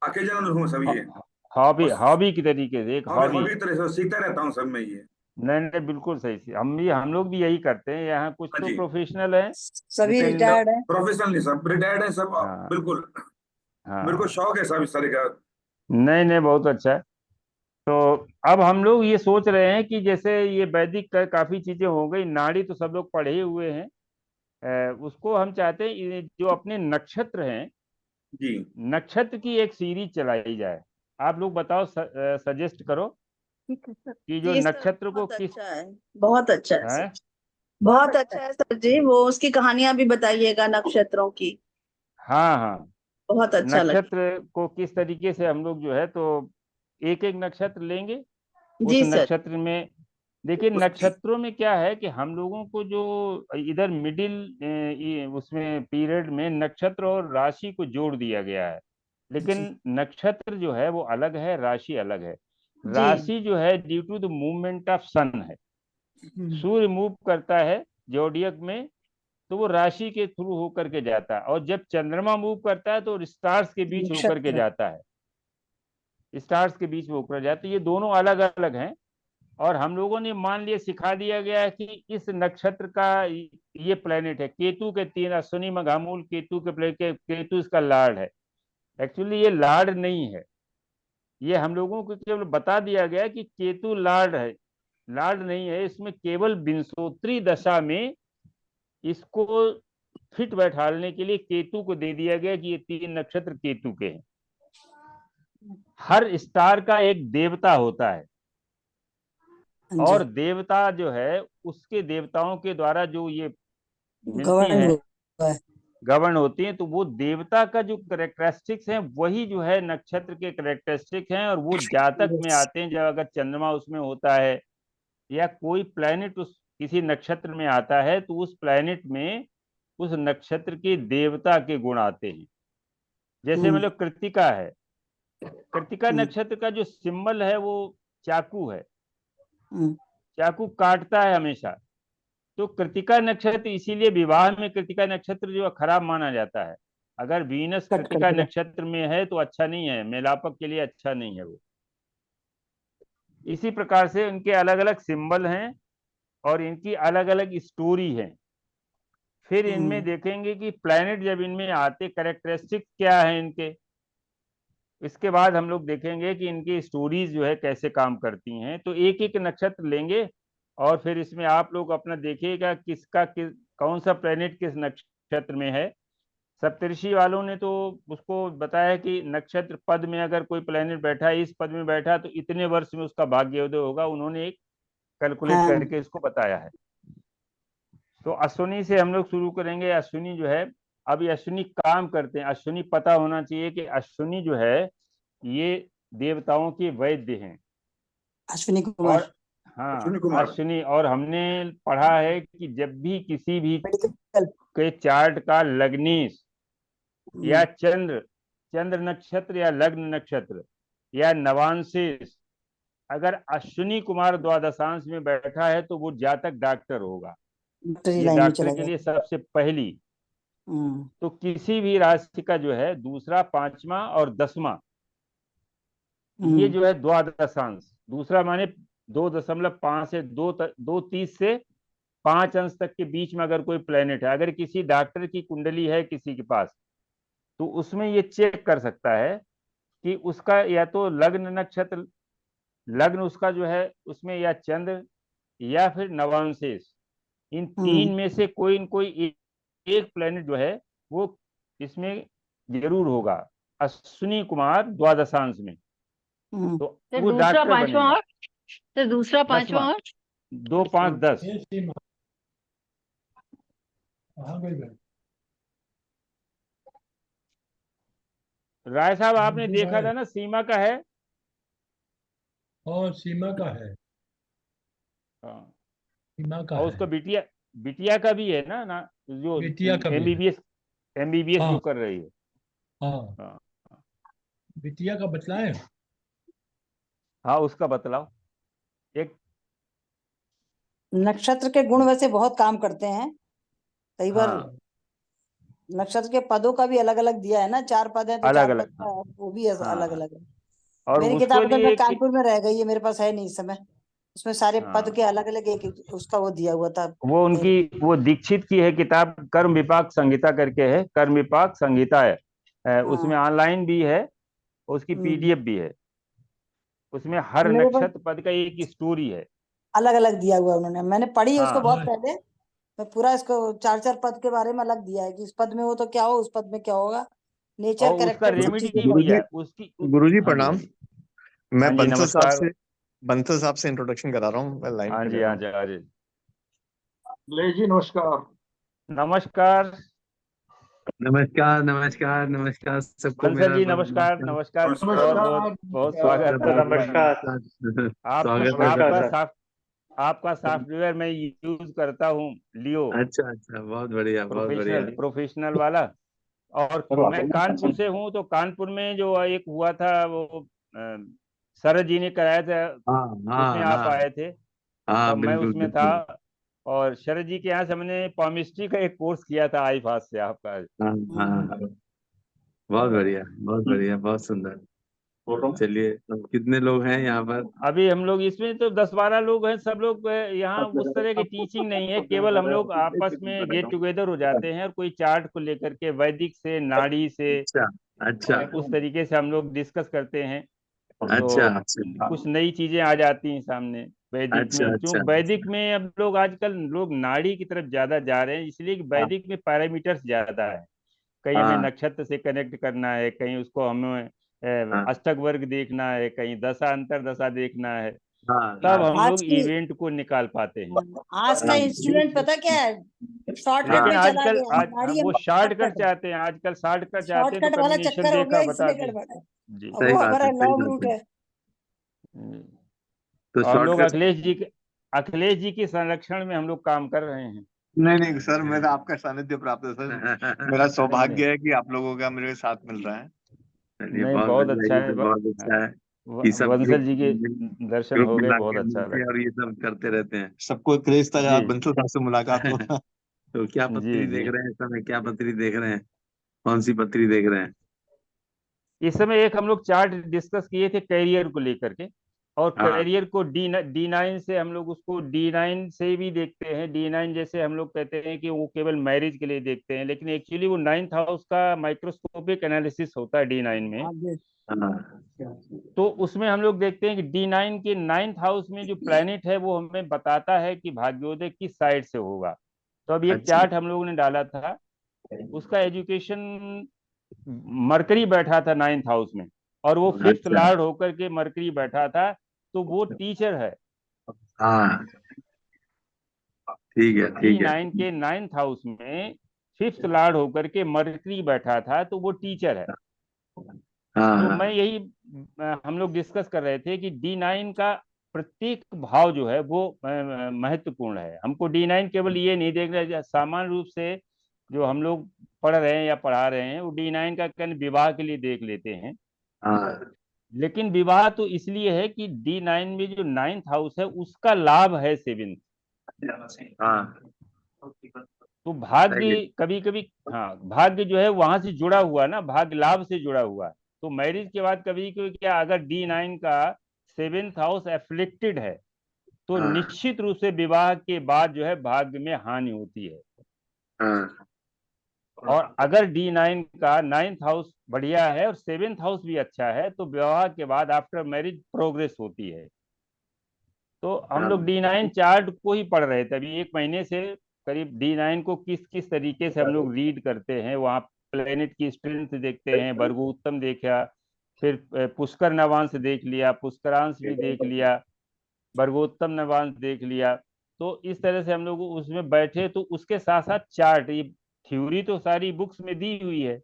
अकेजनल हूँ सब ये। हाँ, हॉबी बस हॉबी की तरीके से, एक हॉबी हॉबी। हॉबी की तरह से सीखता रहता हूँ सब में ये। नहीं नहीं, बिल्कुल सही से, हम लोग भी यही करते हैं यहाँ, कुछ हाँ तो जी, प्रोफेशनल है सभी लेकिन। रिटायर्ड है। प्रोफेशनल नहीं सब, रिटायर्ड है सब, हाँ बिल्कुल। मेरे को हाँ, शौक है सब इस तरह का। नहीं नहीं, बहुत अच्छा है। तो अब हम लोग ये सोच रहे हैं कि जैसे ये वैदिक का काफी चीजें हो गई, नाड़ी तो सब लोग पढ़े ही हुए हैं। उसको हम चाहते हैं ये जो अपने नक्षत्र हैं, जी नक्षत्र की एक सीरीज चलाई जाए। आप लोग बताओ, सजेस्ट करो ठीक है सर कि जो जी। सर नक्षत्र को बहुत किस अच्छा है, बहुत अच्छा है है। सर, बहुत अच्छा है सर जी। वो उसकी कहानियां भी बताइएगा नक्षत्रों की, हाँ हाँ, बहुत अच्छा लगे। नक्षत्र को किस तरीके से हम लोग जो है तो एक एक नक्षत्र लेंगे। उस जी सर। नक्षत्र में देखिए, उस नक्षत्रों में क्या है कि हम लोगों को जो इधर मिडिल उसमें पीरियड में नक्षत्र और राशि को जोड़ दिया गया है, जी। लेकिन नक्षत्र जो है वो अलग है, राशि अलग है। जी राशि जो है due to the movement of sun है। हम्म, सूर्य मूव करता है जोडियक में, तो वो राशि के थ्रू होकर के जाता है, और जब चंद्रमा मूव करता है तो स्टार्स के बीच होकर के नक्षत्र। जाता है। स्टार्स के बीच में होकर जाता है, ये दोनों अलग अलग हैं। और हम लोगों ने मान लिया, सिखा दिया गया है कि इस नक्षत्र का ये प्लेनेट है, केतु के 3 अश्विनी मघामूल केतु के प्लेनेट के, केतु इसका लॉर्ड है। एक्चुअली ये लॉर्ड नहीं है, ये हम लोगों को केवल बता दिया गया कि केतु लॉर्ड है, लॉर्ड नहीं है। इसमें केवल विंशोत्तरी दशा में इसको फिट बैठाने के लिए केतु को दे दिया गया कि ये 3 नक्षत्र केतु के हैं। हर स्टार का एक देवता होता है हाँ और जी, देवता जो है उसके देवताओं के द्वारा जो ये मिलती गवर्न है, हुआ है। गवर्न होती हैं, तो वो देवता का जो करेक्टरिस्टिक्स हैं वही जो है नक्षत्र के करेक्टरिस्टिक हैं, और वो जातक में Yes. आते हैं। जब अगर चंद्रमा उसमें होता है या कोई प्लेनेट उस किसी नक्षत्र में आता है तो उस प्लेनेट में उस नक्षत्र के देवता के गुण आते हैं। जैसे मतलब कृत्तिका है, कृत्तिका नक्षत्र का जो सिंबल है वो चाकू है, चाकू काटता है हमेशा। तो कृत्तिका नक्षत्र इसीलिए विवाह में कृत्तिका नक्षत्र जो है खराब माना जाता है। अगर वीनस कट कर कृत्तिका देगा। नक्षत्र में है तो अच्छा नहीं है, मेलापक के लिए अच्छा नहीं है वो। इसी प्रकार से इनके अलग अलग सिंबल हैं और इनकी अलग अलग स्टोरी है। फिर इनमें देखेंगे कि प्लैनेट जब इनमें आते, करेक्टरिस्टिक क्या है इनके। इसके बाद हम लोग देखेंगे कि इनकी स्टोरीज जो है कैसे काम करती हैं। तो एक एक नक्षत्र लेंगे और फिर इसमें आप लोग अपना देखिएगा कौन सा प्लेनेट किस नक्षत्र में है। सप्तऋषि वालों ने तो उसको बताया कि नक्षत्र पद में अगर कोई प्लेनेट बैठा है, इस पद में बैठा, तो इतने वर्ष में उसका भाग्योदय होगा। उन्होंने एक कैलकुलेट हाँ, करके इसको बताया है। तो अश्विनी से हम लोग शुरू करेंगे। अश्विनी जो है, अभी अश्विनी काम करते हैं। अश्विनी पता होना चाहिए कि अश्विनी जो है ये देवताओं के वैद्य हैं। अश्विनी कुमार और हाँ, अश्विनी कुमार। अश्विनी, और हमने पढ़ा है कि जब भी किसी भी मेडिकल। के चार्ट का लग्नेश या चंद्र नक्षत्र या लग्न नक्षत्र या नवांशेष अगर अश्विनी कुमार द्वादशांश में बैठा है तो वो जातक डॉक्टर होगा। डॉक्टरी ये लाइन में डॉक्टर चला के गया। लिए सबसे पहली। हम्म, तो किसी भी राशि का जो है दूसरा, पांचवा और 10वां, ये जो है द्वादशांश, दूसरा माने 2.5 से 2.30 से 5 अंश तक के बीच में अगर कोई प्लेनेट है, अगर किसी डॉक्टर की कुंडली है किसी के पास, तो उसमें ये चेक कर सकता है कि उसका या तो लग्न नक्षत्र, लग्न उसका जो है उसमें या चंद्र या फिर नवांशेष, इन तीन में से कोई न कोई एक प्लेनेट जो है वो इसमें जरूर होगा, अश्विनी कुमार द्वादशांश में। तो सर वो दूसरा डॉक्टर पांचवा बनेगा। और सर दूसरा पांचवा 10वां, और 2, 5, 10। ये सीमा कहाँ गई भाई? राय साहब आपने मंटू देखा भाई, था ना, सीमा का है। और सीमा का है, हाँ, सीमा का और है, उसका बिटिया, बिटिया का भी है ना जो बिटिया का भी है। एमबीबीएस हाँ जो कर रही है। हाँ, हाँ बिटिया का बतलाए। हाँ, उसका बतलाओ एक। नक्षत्र के गुण वैसे बहुत काम करते हैं। कई बार हाँ, नक्षत्र के पदों का भी अलग अलग दिया है ना, 4 पद है तो अलग 4 पद अलग, का है, वो भी अलग हाँ। अलग है। और मेरी उसके किताब तो मैं लिए कानपुर में रह गई है, मेरे पास है नहीं इस समय। उसमें सारे पद हाँ, के अलग अलग एक उसका वो दिया हुआ था। वो उनकी, वो दीक्षित की है किताब, कर्म विपाक संहिता करके है, कर्म विपाक संहिता है। उसमें हाँ, ऑनलाइन भी है, उसकी पीडीएफ भी है। उसमें हर मेरे पास नक्षत्र पद का एक स्टोरी है। अलग अलग दिया हुआ है उन्होंने, मैंने पढ़ी है उसको हाँ, बहुत हाँ, पहले। मैं पूरा इसको 4 पद के बारे में अलग दिया है कि इस पद में हो तो क्या हो, उस पद में क्या होगा, नेचर और उसका कैरेक्टरिस्टिक रेमेडी चीजें भी सब। दिया गुरुजी, है उसकी गुरुजी हाँ जी, हाँ प्रणाम। जी। हाँ मैं जी, नमस्कार। बंसल साहब से इंट्रोडक्शन करा रहा हूँ, मैं लाइन हाँ पे ले जी, रहा हाँ हूँ। जी, हाँ जी। ले जी नमस्कार। नमस्कार नमस्कार नमस्कार नमस्कार सबको, बंसल मेरा जी, बड़ा नमस्कार नमस्कार, नमस्कार। बहुत बहुत बहुत स्वागत है आपका। नमस्कार। आप स्वागत है आपका सर। आपका सॉफ्टवेयर मैं यूज करता हूँ, लियो, अच्छा अच्छा, बहुत बढ़िया बहुत बढ़िया। प्रोफेशनल वाला। और मैं कानपुर से हूँ, तो कानपुर में जो एक हुआ था वो शरद जी ने कराया था, हाँ उसमें हाँ आप हाँ आए थे हाँ, और मैं बिल्कुल उसमें था। बिल्कुल। और शरद जी के यहाँ से हमने पामिस्ट्री का एक कोर्स किया था आई फास से आपका। हाँ हाँ, बहुत बढ़िया बहुत बढ़िया, बहुत सुंदर। चलिए, अब कितने लोग हैं यहाँ पर? अभी हम लोग इसमें तो 10-12 लोग हैं। सब लोग यहाँ उस तरह की टीचिंग नहीं है, केवल हम लोग आपस में गेट टुगेदर हो जाते हैं और कोई चार्ट को लेकर के वैदिक से, नाड़ी से, अच्छा अच्छा उस तरीके से हम लोग डिस्कस करते हैं। अच्छा तो अच्छा। कुछ नई चीजें आ जाती हैं सामने। वैदिक अच्छा में, अच्छा क्योंकि वैदिक में अब लोग आजकल लोग नाड़ी की तरफ ज्यादा जा रहे हैं, इसलिए कि हाँ वैदिक में पैरामीटर्स ज्यादा है। कहीं हमें हाँ नक्षत्र से कनेक्ट करना है, कहीं उसको हमें हाँ अष्टक वर्ग देखना है, कहीं दशा अंतर दशा देखना है, हाँ तब हम आज लोग की इवेंट को निकाल पाते हैं। आज का इंस्ट्रूमेंट पता क्या है, शॉर्टकट लेकिन में चला आजकल गया है, आज नाड़ी वो हम शॉर्टकट चाहते हैं, आजकल शॉर्टकट चाहते हैं, तो शॉर्टकट वाला कम्बिनेशन चक्कर हो गया देखा बता इसलिए दी। गड़बड़ है। जी। और सही वो बात हमारा है, सही लॉन्ग बात रूट है। है। तो हम लोग शॉर्टकट अखिलेश जी के संरक्षण में हम लोग काम कर रहे हैं। नहीं नहीं सर, मैं तो आपका सानिध्य प्राप्त है सर। मेरा नहीं सौभाग्य है कि आप लोगों का मेरे साथ मिल रहा है। चलिए नहीं, बहुत बहुत बढ़िया, अच्छा ये है। तो बहुत अच्छा है कि सब वंशल जी के दर्शन ग्रुप हो गए, बना बहुत के अच्छा मिलके लगा। और ये सब करते रहते हैं। सबको क्रेज था जी बंसल साहब से मुलाकात हो। तो क्या जी पत्री देख जी। रहे हैं इस समय, क्या पत्री देख रहे हैं, कौन सी पत्री देख रहे हैं? इस समय एक हम लोग चार्ट डिस्कस किए थे कैरियर को लेकर के, और हाँ कैरियर को D9 से हम लोग उसको D9 से भी देखते हैं। D9 जैसे हम लोग कहते हैं कि वो केवल मैरिज के लिए देखते हैं, लेकिन एक्चुअली वो 9th हाउस का माइक्रोस्कोपिक एनालिसिस होता है D9 में। आगे हाँ तो उसमें हम लोग देखते हैं कि D9 के 9th हाउस में जो प्लेनेट है वो हमें बताता है कि भाग्योदय किस साइड से होगा। तो अब एक अच्छा चार्ट हम लोगों ने डाला था, उसका एजुकेशन मरकरी बैठा था 9th हाउस में, और वो 5th अच्छा लॉर्ड होकर के मरकरी बैठा था, तो वो टीचर है। हाँ ठीक है ठीक है। D9 के 9th हाउस में 5th लॉर्ड होकर के मरकरी बैठा था, तो वो टीचर है। हाँ तो मैं हाँ यही हम लोग डिस्कस कर रहे थे कि D9 का प्रत्येक भाव जो है वो महत्वपूर्ण है। हमको D9 केवल ये नहीं देखना है, सामान्य रूप से जो हम लोग पढ़ रहे हैं या पढ़ा रहे हैं वो D9 का कन विवाह के लिए देख लेते हैं। हाँ लेकिन विवाह तो इसलिए है कि D9 में जो 9th हाउस है उसका लाभ है 7th। हाँ तो सही है। भाग्य कभी कभी, हाँ, भाग्य जो है वहां से जुड़ा हुआ ना, भाग्य लाभ से जुड़ा हुआ है। तो मैरिज के बाद कभी कभी क्या, अगर D9 का 7th हाउस एफ्लिक्टेड है, तो हाँ निश्चित रूप से विवाह के बाद जो है भाग्य में हानि होती है। हाँ और अगर D9 का 9th हाउस बढ़िया है और 7th हाउस भी अच्छा है, तो विवाह के बाद आफ्टर मैरिज प्रोग्रेस होती है। तो हम हाँ लोग D9 चार्ट को ही पढ़ रहे थे अभी 1 महीने से करीब। D9 को किस किस तरीके से हम लोग रीड करते हैं, वहाँ प्लेनेट की स्ट्रेंथ देखते हैं। भर्गोत्तम देखा, फिर पुष्कर नवांश देख लिया, पुष्करांश भी देख लिया, भर्गोत्तम नवांश देख लिया। तो इस तरह से हम लोग उसमें बैठे, तो उसके साथ साथ चार्ट, ये थ्योरी तो सारी बुक्स में दी हुई है,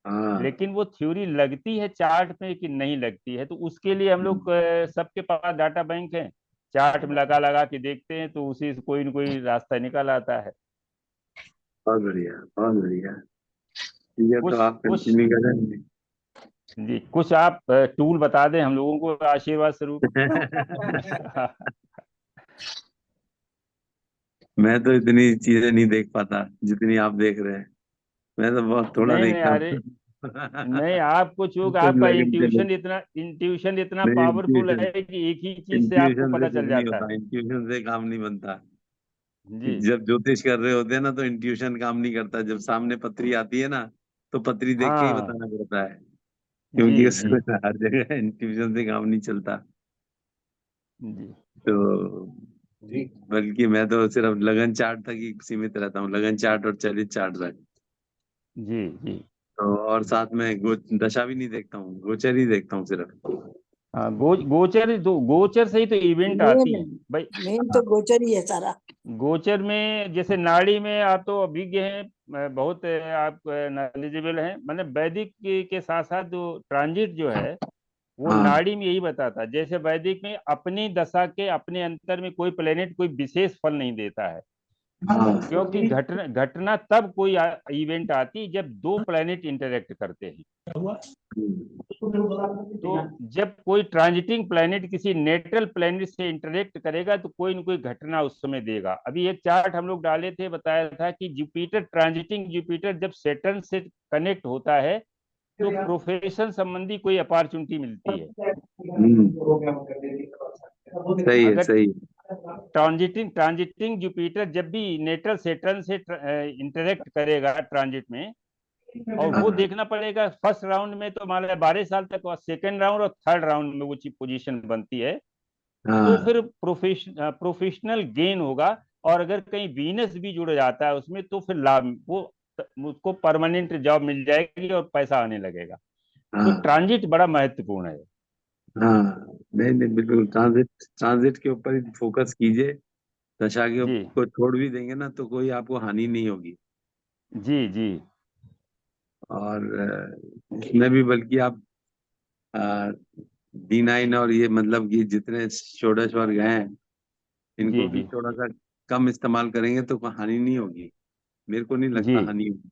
हाँ लेकिन वो थ्योरी लगती है चार्ट में कि नहीं लगती है, तो उसके लिए हम लोग सबके पास डाटा बैंक है, चार्ट में लगा लगा के देखते हैं, तो उसी से कोई न कोई रास्ता निकल आता है। बहुत बढ़िया बहुत बढ़िया। ठीक है तो कुछ आप कुछ कंटिन्यू करें। जी, कुछ आप टूल बता दें हम लोगों को आशीर्वाद स्वरूप। मैं तो इतनी चीजें नहीं देख पाता जितनी आप देख रहे हैं। मैं तो बहुत थोड़ा नहीं नहीं, देखता अरे हूँ। नहीं, आपको चूंकि तो आपका लगन चले। इंट्यूशन इतना नहीं पावरफुल इंट्यूशन, है कि एक ही चीज से आपको इंट्यूशन से पता कुछ चल नहीं जाता होता, है। इंट्यूशन से काम नहीं बनता। जी जब ज्योतिष कर रहे होते हैं ना तो इंट्यूशन काम नहीं करता। जब सामने पत्री आती है ना तो पत्री देख के ही हाँ। बताना पड़ता है, जी क्योंकि जी उसमें हर जगह इंट्यूशन से काम नहीं चलता। जी तो बल्कि मैं तो सिर्फ लगन चार्ट तक ही सीमित रहता हूँ, लगन चार्ट और चलित चार्ट तक। जी जी। तो और साथ में दशा भी नहीं देखता हूँ, गोचर ही देखता हूँ सिर्फ। हाँ, गोचर से ही तो इवेंट मेन आती हैं भाई। मेन तो गोचर ही है सारा। गोचर में जैसे नाड़ी में आप तो अभिज्ञ हैं, बहुत आप नॉलेजेबल हैं। मतलब वैदिक के साथ साथ जो ट्रांजिट जो है वो हाँ नाड़ी में यही बताता है। जैसे वैदिक में अपनी दशा के अपने अंतर में कोई प्लेनेट कोई विशेष फल नहीं देता है, हाँ क्योंकि घटना घटना तब कोई इवेंट आती जब दो प्लेनेट इंटरेक्ट करते हैं। तो जब कोई ट्रांजिटिंग प्लेनेट किसी नेट्रल प्लेनेट से इंटरेक्ट करेगा तो कोई न कोई घटना उस समय देगा। अभी एक चार्ट हम लोग डाले थे, बताया था कि जुपिटर, ट्रांजिटिंग जुपिटर जब सैटर्न से कनेक्ट होता है तो प्रोफेशन संबंधी कोई अपॉर्चुनिटी मिलती है। सही है अगर सही है। ट्रांजिटिंग जुपिटर जब भी नेट्रल सैटर्न से इंटरेक्ट करेगा ट्रांजिट में, और वो हाँ देखना पड़ेगा फर्स्ट राउंड में तो मान लिया 12 साल तक, और सेकेंड राउंड और थर्ड राउंड में वो पोजीशन बनती है। तो हाँ फिर प्रोफेशनल गेन होगा। और अगर कहीं वीनस भी जुड़ जाता है उसमें तो फिर लाभ, वो उसको परमानेंट जॉब मिल जाएगी और पैसा आने लगेगा। तो हाँ ट्रांजिट बड़ा महत्वपूर्ण है। हाँ, नहीं नहीं, बिल्कुल ट्रांजिट, ट्रांजिट के ऊपर ही फोकस कीजिए। दशा के जी को छोड़ भी देंगे ना तो कोई आपको हानि नहीं होगी। जी जी और इसमें भी बल्कि आप D9 और ये मतलब कि जितने षोडश वर्ग हैं इनको जी भी जी थोड़ा सा कम इस्तेमाल करेंगे तो हानि नहीं होगी। मेरे को नहीं लगता जी। हानि होगी,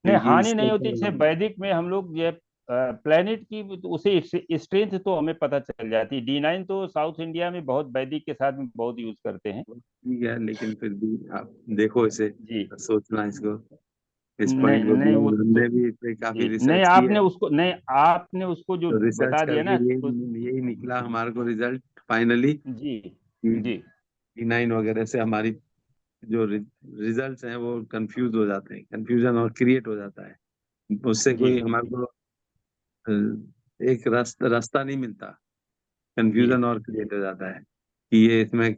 नहीं, क्योंकि हानि इसके नहीं होती। जैसे ऊपर वैदिक में हम लोग ये प्लेनेट की तो उसे स्ट्रेंथ तो हमें पता चल जाती है। D9 तो साउथ इंडिया में बहुत वैदिक के साथ में बहुत यूज करते हैं। ठीक है, लेकिन फिर भी आप देखो इसे, जी। सोचना इसको, इस नहीं पॉइंट को नहीं, वो हमने तो भी इस पे काफी जी नहीं, रिसर्च की है। आपने उसको जो तो रिसर्च बता दिया करके ना यही निकला हमारे को रिजल्ट फाइनली, जी जी D9 वगैरह से हमारी जो रिजल्ट्स हैं वो कंफ्यूज हो जाते हैं, कंफ्यूजन और क्रिएट हो जाता है। उससे जी कोई हमारे को एक रास्ता नहीं मिलता, जी कंफ्यूजन और क्रिएट हो जाता है कि ये इसमें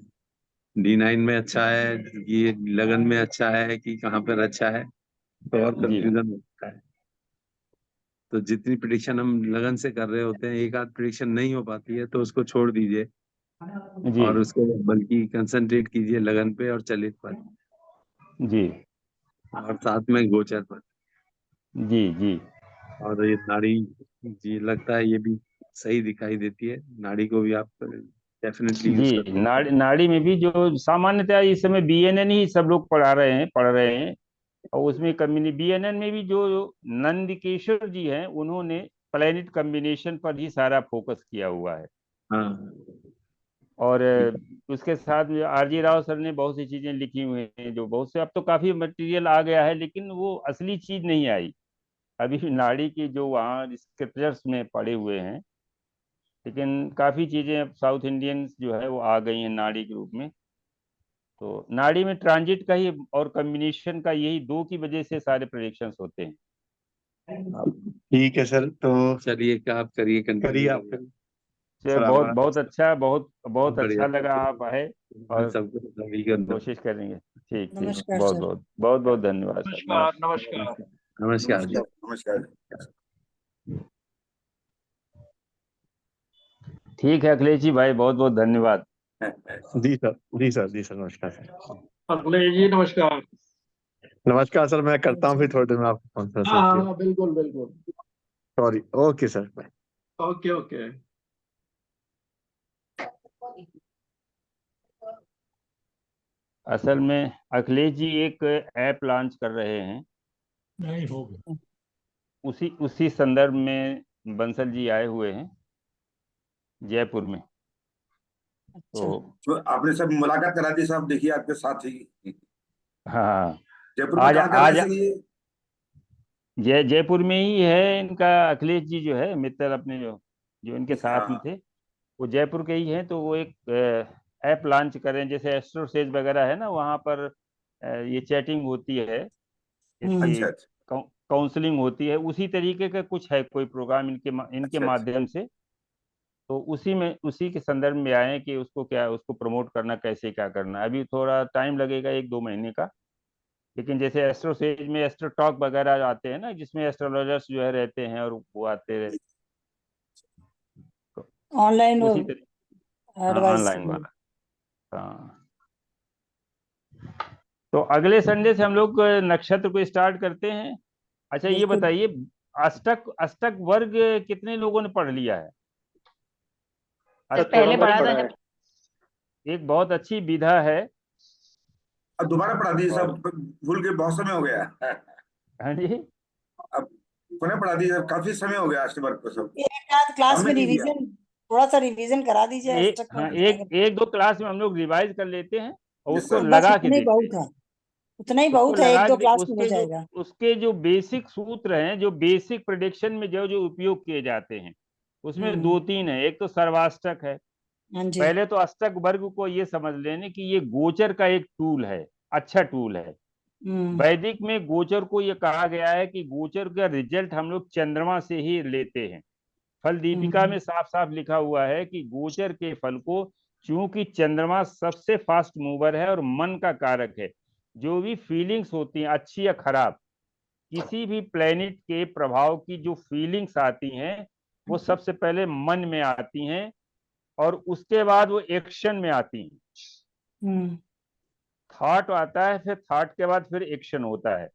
D9 में अच्छा है, ये लगन में अच्छा है कि कहाँ पर अच्छा है, तो और जी कंफ्यूजन होता है। तो जितनी प्रिडिक्शन हम लगन से कर रहे होते हैं, एक आध प्रिडिक्शन नहीं हो पाती है तो उसको छोड़ दीजिए जी और उसको बल्कि कंसंट्रेट कीजिए लगन पे और चलित पर, जी और साथ में गोचर पर। जी जी और ये नाड़ी, जी लगता है ये भी सही दिखाई देती है, नाड़ी को भी आप डेफिनेटली यूज कर जी। सकते हैं। नाड़ी में भी जो सामान्यतः इस समय BNN ही सब लोग पढ़ रहे हैं। और उसमें BNN में भी जो नंदकिशोर जी हैं उन्होंने प्लेनेट कम्बिनेशन पर ही सारा फोकस किया हुआ है। हाँ और उसके साथ में RG राव सर ने बहुत सी चीजें लिखी हुई हैं, जो बहुत से अब तो काफी मटेरियल आ गया है, लेकिन वो असली चीज नहीं आई अभी भी नाड़ी की जो वहाँ स्क्रिप्चर्स में पड़े हुए हैं। लेकिन काफी चीजें अब साउथ इंडियंस जो है वो आ गई हैं नाड़ी के रूप में। तो नाड़ी में ट्रांजिट का ही और कम्बिनेशन का यही दो की वजह से सारे प्रेडिक्शंस होते हैं। ठीक है सर, तो चलिए, क्या आप करिए, करिए कंटिन्यू आप करिए। चलिए, सर बहुत आपका। बहुत अच्छा, बहुत बहुत बहुत बढ़िया, अच्छा लगा आप आए। और सबको सभी को कोशिश करेंगे। ठीक ठीक, नमस्कार बहुत सर। बहुत बहुत बहुत धन्यवाद सर। नमस्कार नमस्कार। नमस्कार। नमस्कार जी। नमस्कार नमस्कार। ठीक है अखिलेश जी भाई, बहुत बहुत धन्यवाद। जी सर, जी सर, जी सर, नमस्कार सर। अखिलेश जी नमस्कार। नमस्कार सर, मैं करता हूँ फिर थोड़ी देर में आपको कॉन्फ्रेंस हाँ होती हाँ है। हाँ, बिल्कुल बिल्कुल। Sorry, okay sir, bye. Okay okay. असल में अखिलेश जी एक ऐप लॉन्च कर रहे हैं, नहीं हो गया। उसी उसी संदर्भ में बंसल जी आए हुए हैं जयपुर में। अच्छा। तो तो आपने सब मुलाकात करा दी साहब, देखिए आपके साथ ही। हाँ, जयपुर में आज कहाँ कर रहे आज हैं सर ये? जयपुर में ही है इनका। अखिलेश जी जो है मित्तर अपने जो जो इनके साथ में हाँ। थे, वो जयपुर के ही हैं। तो वो एक ऐप लॉन्च करें, जैसे एस्ट्रोसेज वगैरह है ना, वहाँ पर ये चैटिंग होती है, इसकी अच्छा अच्छा। काउंसलिंग होती है, उसी तरीके का कुछ है कोई प्रोग्राम इनके अच्छा अच्छा। माध्यम से। तो उसी के संदर्भ में आए हैं कि उसको प्रमोट करना, कैसे क्या करना। अभी थोड़ा टाइम लगेगा, 1-2 महीने का। लेकिन जैसे एस्ट्रो सेज में एस्ट्रो टॉक वगैरह आते हैं ना, जिसमें एस्ट्रोलॉजर्स जो है रहते हैं और वो आते हैं, तो ऑनलाइन उसी तरीके। हाँ, एडवाइस। ऑनलाइन वाला। हाँ, तो अगले संडे से हम लोग नक्षत्र को स्टार्ट करते हैं। अच्छा ये बिल्कुल। बताइए, अष्टक अष्टक वर्ग कितने लोगों ने पढ़ लिया है? सर अष्टक पहले थोड़ा बहुत पढ़ा पढ़ा था है। जब। एक बहुत अच्छी विधा है। अब दोबारा पढ़ा दीजिए और सब, भूल के बहुत समय हो गया। हाँ जी, अब पुनः पढ़ा दीजिए, काफी समय हो गया अष्टवर्ग को सब। एक आध क्लास में हमने नहीं दिया। रिवीजन, थोड़ा सा रिवीजन करा दीजिए अष्टक हाँ, में। एक दो क्लास में हम लोग रिवाइज कर लेते हैं और जिस उसको सब बस लगा के उतना ही देखते हैं। बहुत है, उतना ही उसको बहुत है, एक लगा दो के क्लास में हो जाएगा। उसके जो बेसिक सूत्र हैं, जो बेसिक प्रिडिक्शन में जो जो उपयोग किए जाते हैं, उसमें हम्म। 2-3 है। एक तो सर्वाष्टक है। हाँ जी। पहले तो अष्टक वर्ग को ये समझ लेने कि ये गोचर का एक टूल है, अच्छा टूल है। हम्म। वैदिक में गोचर को ये कहा गया है कि गोचर का रिजल्ट हम लोग चंद्रमा से ही लेते हैं। फल दीपिका में साफ साफ लिखा हुआ है कि गोचर के फल को, चूंकि चंद्रमा सबसे फास्ट मूवर है और मन का कारक है, जो भी फीलिंग्स होती हैं अच्छी या खराब, किसी भी प्लेनेट के प्रभाव की जो फीलिंग्स आती हैं वो सबसे पहले मन में आती हैं और उसके बाद वो एक्शन में आती हैं। थॉट आता है, फिर थॉट के बाद फिर एक्शन होता है।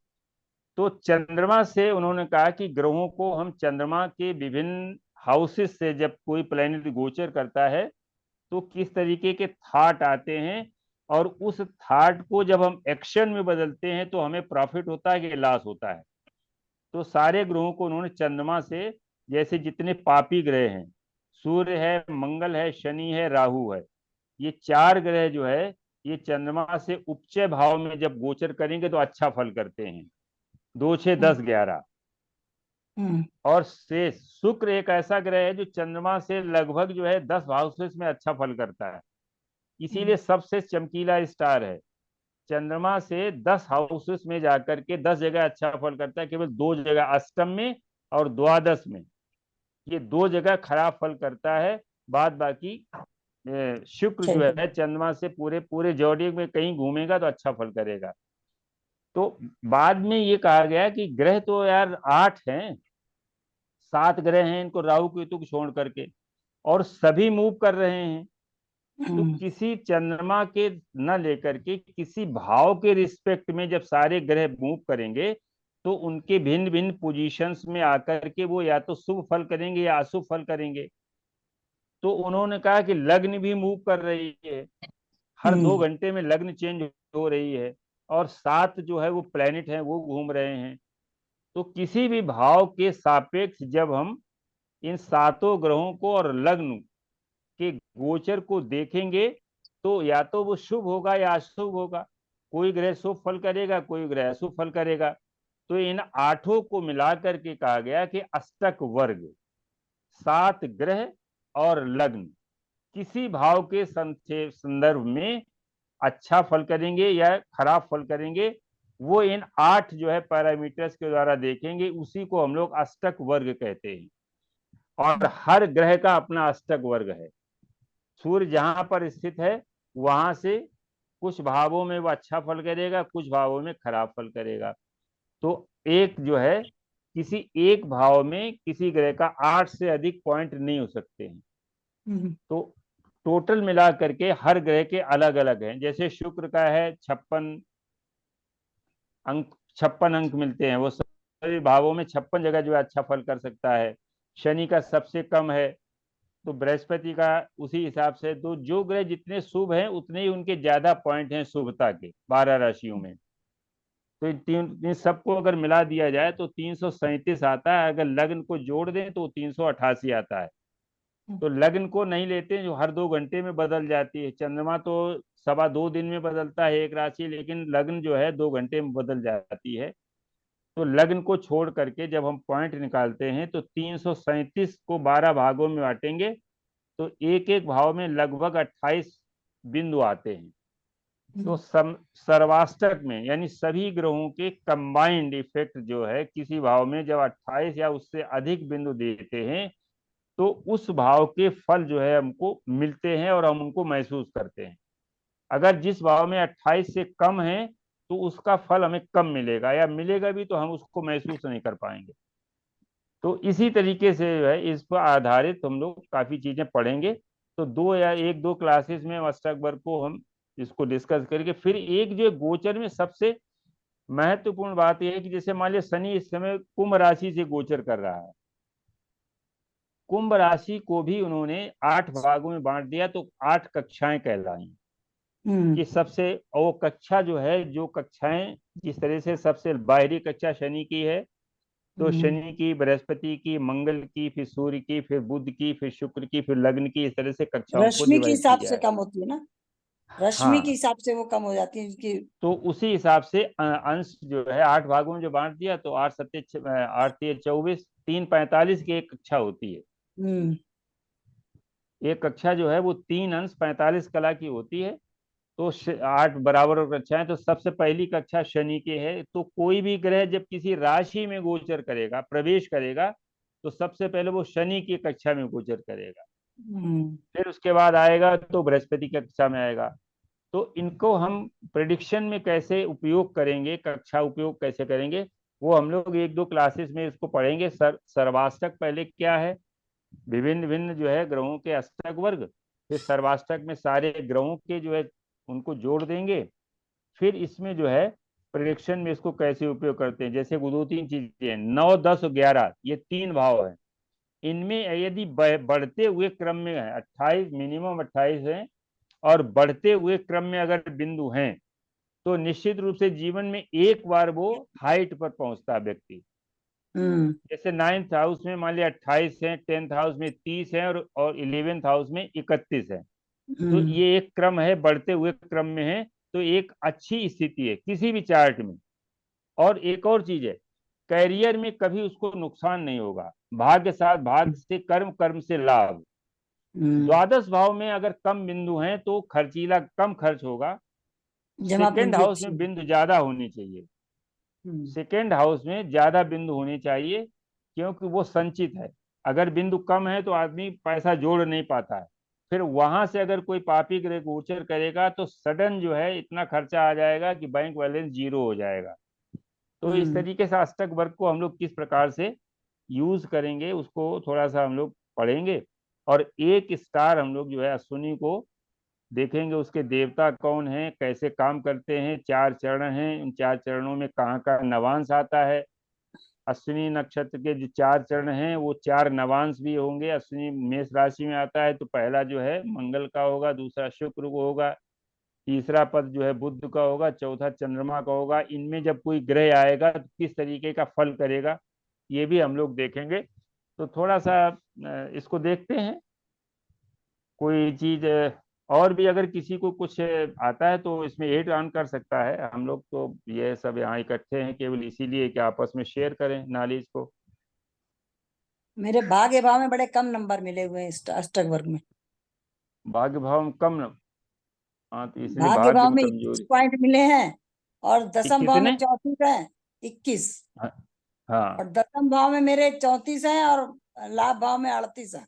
तो चंद्रमा से उन्होंने कहा कि ग्रहों को हम चंद्रमा के विभिन्न हाउसेस से जब कोई प्लेनेट गोचर करता है तो किस तरीके के थॉट आते हैं, और उस थॉट को जब हम एक्शन में बदलते हैं तो हमें प्रॉफिट होता है कि लॉस होता है। तो सारे ग्रहों को उन्होंने चंद्रमा से, जैसे जितने पापी ग्रह हैं, सूर्य है, मंगल है, शनि है, राहु है, ये 4 ग्रह जो है ये चंद्रमा से उपचय भाव में जब गोचर करेंगे तो अच्छा फल करते हैं, 2, 6, 10, 11। और शेष शुक्र एक ऐसा ग्रह है जो चंद्रमा से लगभग जो है 10 हाउसेस में अच्छा फल करता है, इसीलिए सबसे चमकीला स्टार है। चंद्रमा से 10 हाउसेस में जाकर के 10 जगह अच्छा फल करता है, केवल 2 जगह अष्टम में और द्वादश में, ये 2 जगह खराब फल करता है। बाद बाकी शुक्र जो है चंद्रमा से पूरे पूरे जॉडियक में कहीं घूमेगा तो अच्छा फल करेगा। तो बाद में ये कहा गया कि ग्रह तो यार 8 हैं, 7 ग्रह हैं, इनको राहु केतु को छोड़ करके, और सभी मूव कर रहे हैं। तो किसी चंद्रमा के न लेकर के किसी भाव के रिस्पेक्ट में जब सारे ग्रह मूव करेंगे तो उनके भिन्न भिन्न पोजीशंस में आकर के वो या तो शुभ फल करेंगे या अशुभ फल करेंगे। तो उन्होंने कहा कि लग्न भी मूव कर रही है, हर 2 घंटे में लग्न चेंज हो रही है, और 7 जो है वो प्लेनेट हैं वो घूम रहे हैं। तो किसी भी भाव के सापेक्ष जब हम इन 7 ग्रहों को और लग्न के गोचर को देखेंगे तो या तो वो शुभ होगा या अशुभ होगा, कोई ग्रह शुभ फल करेगा, कोई ग्रह अशुभ फल करेगा। तो इन 8 को मिला करके कहा गया कि अष्टक वर्ग, 7 ग्रह और लग्न किसी भाव के संदर्भ में अच्छा फल करेंगे या खराब फल करेंगे, वो इन 8 जो है पैरामीटर्स के द्वारा देखेंगे, उसी को हम लोग अष्टक वर्ग कहते हैं। और हर ग्रह का अपना अष्टक वर्ग है। सूर्य जहां पर स्थित है वहां से कुछ भावों में वो अच्छा फल करेगा, कुछ भावों में खराब फल करेगा। तो एक जो है किसी एक भाव में किसी ग्रह का 8 से अधिक पॉइंट नहीं हो सकते हैं। तो टोटल मिला करके हर ग्रह के अलग अलग हैं। जैसे शुक्र का है 56 अंक मिलते हैं, वो सभी भावों में 56 जगह जो है अच्छा फल कर सकता है। शनि का सबसे कम है, तो बृहस्पति का उसी हिसाब से। तो जो ग्रह जितने शुभ हैं उतने ही उनके ज्यादा पॉइंट हैं शुभता के 12 राशियों में। तो इन सबको अगर मिला दिया जाए तो 337 आता है। अगर लग्न को जोड़ दें तो 388 आता है। तो लग्न को नहीं लेते जो हर 2 घंटे में बदल जाती है। चंद्रमा तो 2.25 दिन में बदलता है एक राशि, लेकिन लग्न जो है 2 घंटे में बदल जाती है। तो लग्न को छोड़ करके जब हम पॉइंट निकालते हैं तो 337 को 12 भागों में बांटेंगे तो एक एक भाव में लगभग 28 बिंदु आते हैं। तो सर्वाष्टक में यानी सभी ग्रहों के कंबाइंड इफेक्ट जो है किसी भाव में जब 28 या उससे अधिक बिंदु देते हैं तो उस भाव के फल जो है हमको मिलते हैं और हम उनको महसूस करते हैं। अगर जिस भाव में 28 से कम है तो उसका फल हमें कम मिलेगा, या मिलेगा भी तो हम उसको महसूस नहीं कर पाएंगे। तो इसी तरीके से जो है इस पर आधारित हम लोग काफी चीजें पढ़ेंगे। तो 2 या 1-2 क्लासेस में अष्टक वर्ग को हम इसको डिस्कस करके फिर एक जो गोचर में सबसे महत्वपूर्ण बात यह है कि जैसे मान लिया शनि इस समय कुंभ राशि से गोचर कर रहा है, कुंभ राशि को भी उन्होंने 8 भागों में बांट दिया, तो 8 कक्षाएं कहलाई कि सबसे वो कक्षा जो है, जो कक्षाएं जिस तरह से सबसे बाहरी कक्षा शनि की है, तो शनि की, बृहस्पति की, मंगल की, फिर सूर्य की, फिर बुध की, फिर शुक्र की, फिर लग्न की, इस तरह से कक्षाओं को रश्मि के डिवाइड हिसाब किया से है। कम होती है ना, रश्मि के हिसाब से वो कम हो जाती है कि तो उसी हिसाब से अंश जो है 8 भागों में जो बांट दिया, तो 8 7 8 3 24 3 45 की एक कक्षा होती है। एक कक्षा जो है वो 3 अंश 45 कला की होती है। तो 8 बराबर कक्षाएं। तो सबसे पहली कक्षा शनि के है। तो कोई भी ग्रह जब किसी राशि में गोचर करेगा, प्रवेश करेगा, तो सबसे पहले वो शनि की कक्षा में गोचर करेगा, हम्म, फिर उसके बाद आएगा तो बृहस्पति की कक्षा में आएगा। तो इनको हम प्रिडिक्शन में कैसे उपयोग करेंगे, कक्षा उपयोग कैसे करेंगे, वो हम लोग एक दो क्लासेस में इसको पढ़ेंगे। सर्वाष्टक पहले क्या है, विभिन्न भिन्न जो है ग्रहों के अष्टक वर्ग, फिर सर्वाष्टक में सारे ग्रहों के जो है उनको जोड़ देंगे, फिर इसमें जो है प्रिडिक्शन में इसको कैसे उपयोग करते हैं। जैसे दो तीन चीजें हैं, 9, 10 और 11 ये 3 भाव हैं, इनमें यदि बढ़ते हुए क्रम में है 28, मिनिमम 28 है, और बढ़ते हुए क्रम में अगर बिंदु हैं तो निश्चित रूप से जीवन में एक बार वो हाइट पर पहुंचता है व्यक्ति। जैसे 9th हाउस में मान लिया 28 है, 10th हाउस में 30 है, और 11th हाउस में 31 है। तो ये एक क्रम है, बढ़ते हुए क्रम में है, तो एक अच्छी स्थिति है किसी भी चार्ट में। और एक और चीज है, कैरियर में कभी उसको नुकसान नहीं होगा, भाग्य साथ भाग्य से कर्म, कर्म से लाभ। द्वादश भाव में अगर कम बिंदु हैं तो खर्चीला कम खर्च होगा। सेकेंड हाउस में बिंदु ज्यादा होनी चाहिए, सेकेंड हाउस में ज्यादा बिंदु होनी चाहिए, क्योंकि वो संचित है। अगर बिंदु कम है तो आदमी पैसा जोड़ नहीं पाता है, फिर वहां से अगर कोई पापी ग्रह गोचर करेगा तो सडन जो है इतना खर्चा आ जाएगा कि बैंक बैलेंस 0 हो जाएगा। तो इस तरीके से अष्टक वर्ग को हम लोग किस प्रकार से यूज करेंगे उसको थोड़ा सा हम लोग पढ़ेंगे। और एक स्टार हम लोग जो है अश्विनी को देखेंगे, उसके देवता कौन हैं, कैसे काम करते हैं, 4 चरण हैं, उन 4 चरणों में कहाँ का नवांश आता है। अश्विनी नक्षत्र के जो 4 चरण हैं वो 4 नवांश भी होंगे। अश्विनी मेष राशि में आता है तो पहला जो है मंगल का होगा, दूसरा शुक्र को होगा, तीसरा पद जो है बुध का होगा, चौथा चंद्रमा का होगा। इनमें जब कोई ग्रह आएगा तो किस तरीके का फल करेगा ये भी हम लोग देखेंगे। तो थोड़ा सा इसको देखते हैं। कोई चीज और भी अगर किसी को कुछ आता है तो इसमें एड ऑन कर सकता है। हम लोग तो ये सब यहाँ इकट्ठे हैं केवल इसीलिए कि आपस में शेयर करें नॉलेज को। मेरे भाग्य भाव में बड़े कम नंबर मिले हुए हैं अष्टक वर्ग में। भाग्य भाव में कम न... हाँ, तो इसलिए भाग्य भाग्य भाव में में 21 कमजोरी। पॉइंट मिले हैं, और दसम भाव में कितने? 34 है, 21। हाँ, और दसम भाव में मेरे 34 हैं, और लाभ भाव में 38 है।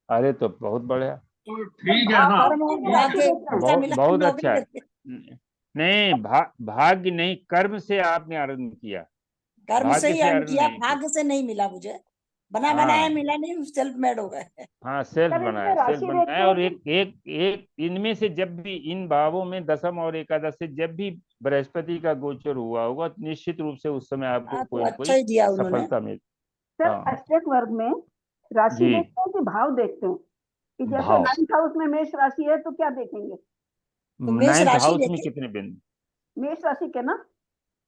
अरे तो बहुत बढ़िया, तो ठीक है ना। कर्म और भाग्य अच्छा मिला, बहुत नौकरी अच्छा है। करके। नहीं, भाग्य नहीं, कर्म से आपने अर्न किया, कर्म से भाग्य ही से अर्न अर्न किया, नहीं किया। भाग्य से नहीं मिला मुझे, बना बनाया हाँ मिला नहीं, सेल्फ मेड हो गए। हाँ, सेल्फ सर इसमें बनाया, सेल्फ राशि देखते बनाया। हैं और कि एक एक एक इनमें से जब भी इन भावों में दसम और एकादश से जब भी बृहस्पति का गोचर हुआ होगा तो निश्चित रूप से उस समय आपको हाँ, तो कोई ना अच्छा कोई ही दिया उन्होंने। सफलता मिल। सर हाँ अष्टक वर्ग में राशि जी, देखते हैं कि भाव देखते हैं? कि जैसे भाव। 9th हाउस में मेष राशि है तो क्या देखेंगे? तो मेष 9th राशि हाउस में देखे। कितने बिंदु? मेष राशि के ना?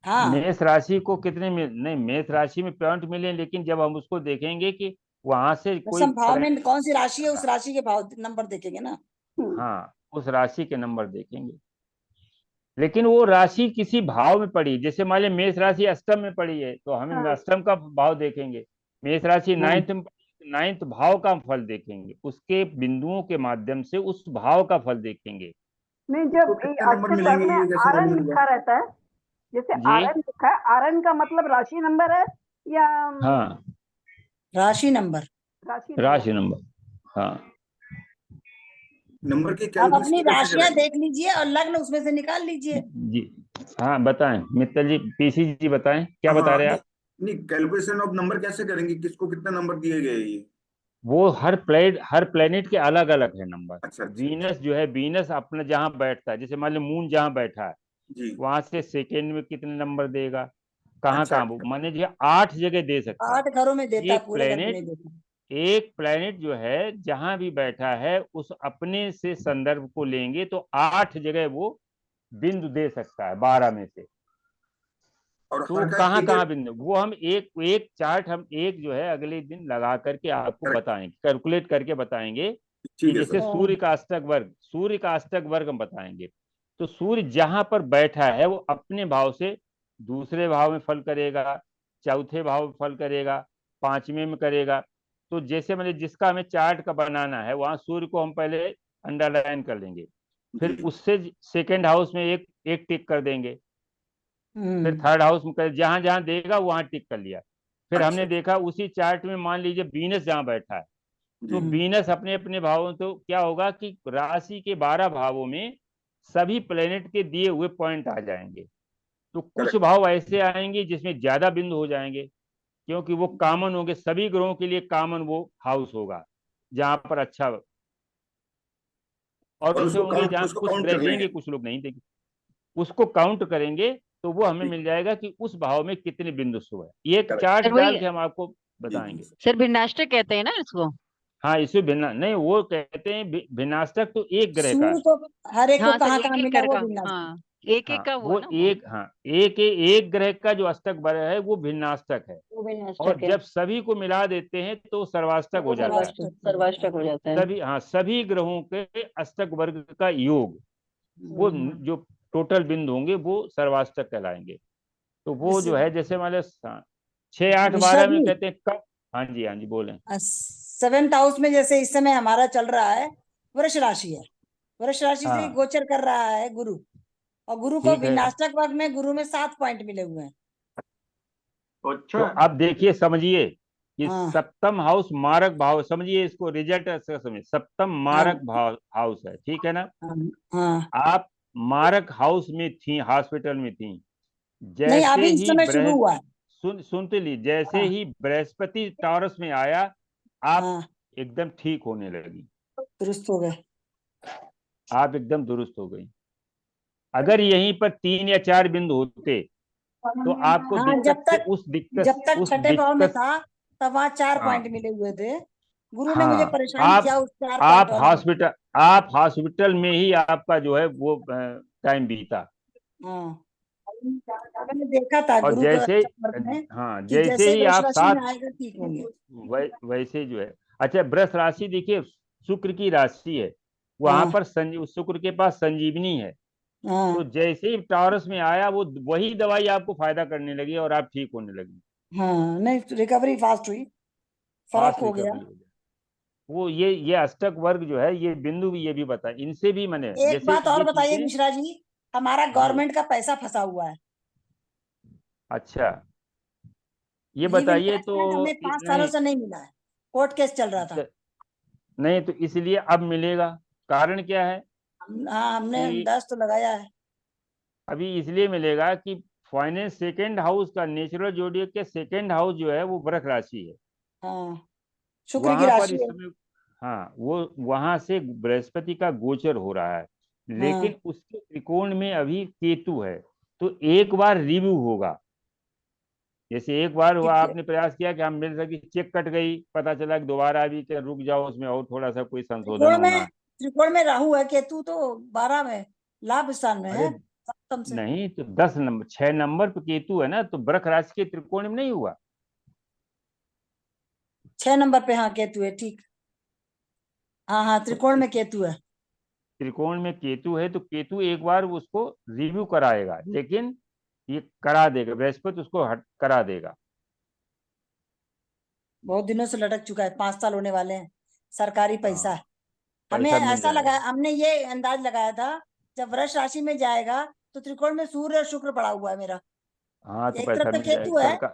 हाँ, मेष राशि को कितने नहीं, मेष राशि में पॉइंट मिले, लेकिन जब हम उसको देखेंगे कि वहां से कोई दसम भाव में कौन सी राशि है, उस राशि के भाव नंबर देखेंगे ना। हाँ, उस राशि के नंबर देखेंगे। लेकिन वो राशि किसी भाव में पड़ी, जैसे मान लिया मेष राशि अष्टम में पड़ी है तो हमें हाँ। अष्टम का भाव देखेंगे। मेष राशि नाइन्थ भाव का फल देखेंगे, उसके बिंदुओं के माध्यम से उस भाव का फल देखेंगे। नहीं, तो जब कितने नंबर अष्टक वर्ग मिलेंगे में ये कैसे आरन मालूम होगा? लिखा रहता है, जैसे जी आरन लिखा है, आरन का मतलब राशि नंबर है या हाँ, राशि नंबर। राशि राशि नंबर? नंबर। हाँ नंबर की आप कैलकुलेशन अपनी कैसे राशियां करेंगे? देख लीजिए और लग्न उसमें से निकाल लीजिए। जी, हाँ बताएं मित्तल जी, पीसी जी बताएं क्या बता हाँ, रहे हैं नहीं आप। नहीं, कैलकुलेशन ऑफ नंबर कैसे करेंगे, किसको कितना नंबर दिए गए ये? वो हर प्लेनेट के अलग अलग है नंबर। अच्छा अच्छा अच्छा। वीनस जो है, वीनस अपना जहाँ बैठता है, जैसे मान लो मून जहाँ बैठा है जी। वहां से सेकेंड में कितने नंबर देगा, कहाँ अच्छा कहाँ वो अच्छा। माने जी 8 जगह दे सकता है। 8 घरों में देता है, एक पूरे घर में प्लेनेट नहीं देता। एक प्लेनेट जो है जहां भी बैठा है उस अपने से संदर्भ को लेंगे तो 8 जगह वो बिंदु दे सकता है 12 में से। और तो हर का कहाँ एक कहाँ बिंदु वो हम एक एक चार्ट हम एक जो है अगले दिन लगा करके आपको बताएंगे, कैलकुलेट करके बताएंगे कि ठीक है जैसे सर। सूर्य का अष्टक वर्ग हम बताएंगे। तो सूर्य जहां पर बैठा है वो अपने भाव से दूसरे भाव में फल करेगा, चौथे भाव में फल करेगा, पांचवें में करेगा। तो जैसे मतलब जिसका हमें चार्ट का बनाना है वहां सूर्य को हम पहले अंडरलाइन कर लेंगे, फिर जी उससे सेकेंड हाउस में एक एक टिक कर देंगे, फिर हम्म। थर्ड हाउस में कर, जहां जहां देगा वहां टिक कर लिया, फिर अच्छा। हमने देखा उसी चार्ट में, मान लीजिए वीनस जहाँ बैठा है, तो वीनस अपने अपने भावों, तो क्या होगा कि राशि के 12 भावों में सभी प्लेनेट के दिए हुए पॉइंट आ जाएंगे। तो कुछ करेक्ट। भाव ऐसे आएंगे जिसमें ज्यादा बिंदु हो जाएंगे, क्योंकि वो कॉमन होंगे, सभी ग्रहों के लिए कॉमन वो हाउस होगा जहां पर अच्छा। और और ऐसे होंगे जहाँ उसको कुछ काउंट ग्रह कर लेंगे। देंगे, कुछ लोग नहीं देंगे। उसको काउंट करेंगे तो वो हमें ठीक। मिल जाएगा कि उस भाव में कितने बिंदु शुभ है। ये एक करेक्ट। चार्ट सर वही डाल के हम आपको जी। बताएंगे। सर भिन्नाष्टक कहते हैं ना इसको। हाँ, इसे भिन्ना नहीं, वो कहते हैं भिन्नाष्टक तो एक ग्रह का सूर्य है। को हर एक को हाँ सर, कहाँ एक कहाँ एक मिला कर वो का, विन्यास। हाँ एक हाँ एक का वो वो है ना वो। एक, हाँ एक ग्रह का जो अष्टक ग्रह है वो भिन्नाष्टक है। वो और भिन्नाष्टक है। जब सभी को मिला देते हैं तो सर्वाष्टक वो हो जाता है। सर्वाष्टक हो जाता है। सभी, हाँ, सभी ग्रहों के अष्टक वर्ग का योग, वो जो टोटल बिंदु होंगे वो सर्वाष्टक कहलाएंगे। तो वो जो है, जैसे मान लो 6, 8, मिश्रा 12 में जी, कहते हैं कब। हाँ जी, हाँ जी, बोलें। 7th हाउस में जैसे इस समय हमारा चल रहा है वृष राशि है, वृष राशि से ही हाँ, गोचर कर रहा है गुरु, और गुरु को ठीक है। विनाशक वर्ग में गुरु में 7 पॉइंट मिले हुए हैं। तो अच्छा। अब देखिए, समझिए कि हाँ सप्तम हाउस मारक भाव, समझिए इसको, रिजल्ट ऐसा समझिए, सप्तम मारक हाँ भाव हाउस है, ठीक है ना। हाँ हाँ। आप मारक हाउस में थी, हॉस्पिटल में थी, नहीं, जैसे अभी इस ही समय शुरू बृहस्पति, हुआ है। सुनते ली, जैसे हाँ ही बृहस्पति टॉरस में आया, आप हाँ, एकदम ठीक होने लगी, दुरुस्त हो गए। आप एकदम दुरुस्त हो गई। अगर यहीं पर 3 या 4 बिंदु होते तो आपको हाँ, जब दिक्कत से, तक उस छठे भाव में दिक्कत। था तब वहां 4 हाँ, पॉइंट मिले हुए थे। गुरु ने मुझे हाँ, परेशान किया उस 4 पॉइंट आप वाले में। हॉस्पिटल आप हॉस्पिटल में ही आपका जो है वो टाइम बीता। हाँ, मैंने देखा था और गुरु के जैसे, वर्ग में हाँ, कि जैसे जैसे ही वृष आप राशि में 7, आएगा ठीक होंगे। वैसे जो है। अच्छा, वृष राशि देखिए, शुक्र की राशि है, वहां हाँ पर शुक्र के पास संजीवनी है। तो हाँ जैसे ही टॉरस में आया, वो वही दवाई आपको फायदा करने लगी और आप ठीक होने लगी, हाँ, नहीं रिकवरी फास्ट हुई, फर्क फास्ट हो गया। रिकवरी हो गया। वो ये अष्टक वर्ग जो है, ये बिंदु भी, ये भी बताए, इनसे भी मैंने, एक जैसे बात और ये बताइए चीजें। मिश्रा जी, हमारा जी, गवर्नमेंट का पैसा फंसा हुआ है। अच्छा, ये बताइए तो। रीइंबर्समेंट हमें 5 सालों नहीं, से नहीं मिला है, कोर्ट केस चल रहा था। नहीं तो इसलिए अब मिलेगा। कारण क्या है हाँ, हमने कि 10 तो लगाया है। अभी इसलिए मिलेगा कि फाइनेंस सेकेंड हाउस का, नेचुरल जोडियक के सेकेंड हाउस जो है वो वृष राशि है, हाँ, शुक्र की वहां पर राशि इस है। समय, हाँ, वो वहां से बृहस्पति का गोचर हो रहा है, हाँ, लेकिन उसके त्रिकोण में अभी केतु है। तो एक बार रिव्यू होगा। जैसे एक बार हुआ, ठीक है। आपने प्रयास किया कि हम मिल सके, चेक कट गई, पता चला कि दोबारा अभी कि रुक जाओ, उसमें और थोड़ा सा कोई संशोधन होना है। त्रिकोण में राहु है, केतु तो 12 में लाभ स्थान में अरे है, सप्तम से। नहीं, तो 10 नंबर, 6 नंबर पे केतु है ना, तो वृष राशि के त्रिकोण में नहीं हुआ। 6 नंबर पे हाँ केतु है, ठीक। हाँ हाँ, तो त्रिकोण में केतु है। त्रिकोण में केतु है, तो केतु एक बार उसको रिव्यू कराएगा, लेकिन ये करा देगा, बृहस्पति उसको हट करा देगा। बहुत दिनों से लटक चुका है, 5 साल होने वाले हैं, सरकारी पैसा हाँ, है। हमें पैसा मिल ऐसा लगा, जाएगा। हमने ये अंदाज लगाया था जब वृष राशि में जाएगा तो त्रिकोण में सूर्य और शुक्र पड़ा हुआ है मेरा, हाँ, तो एक तरफ पैसा पे मिल केतु जाएगा, है,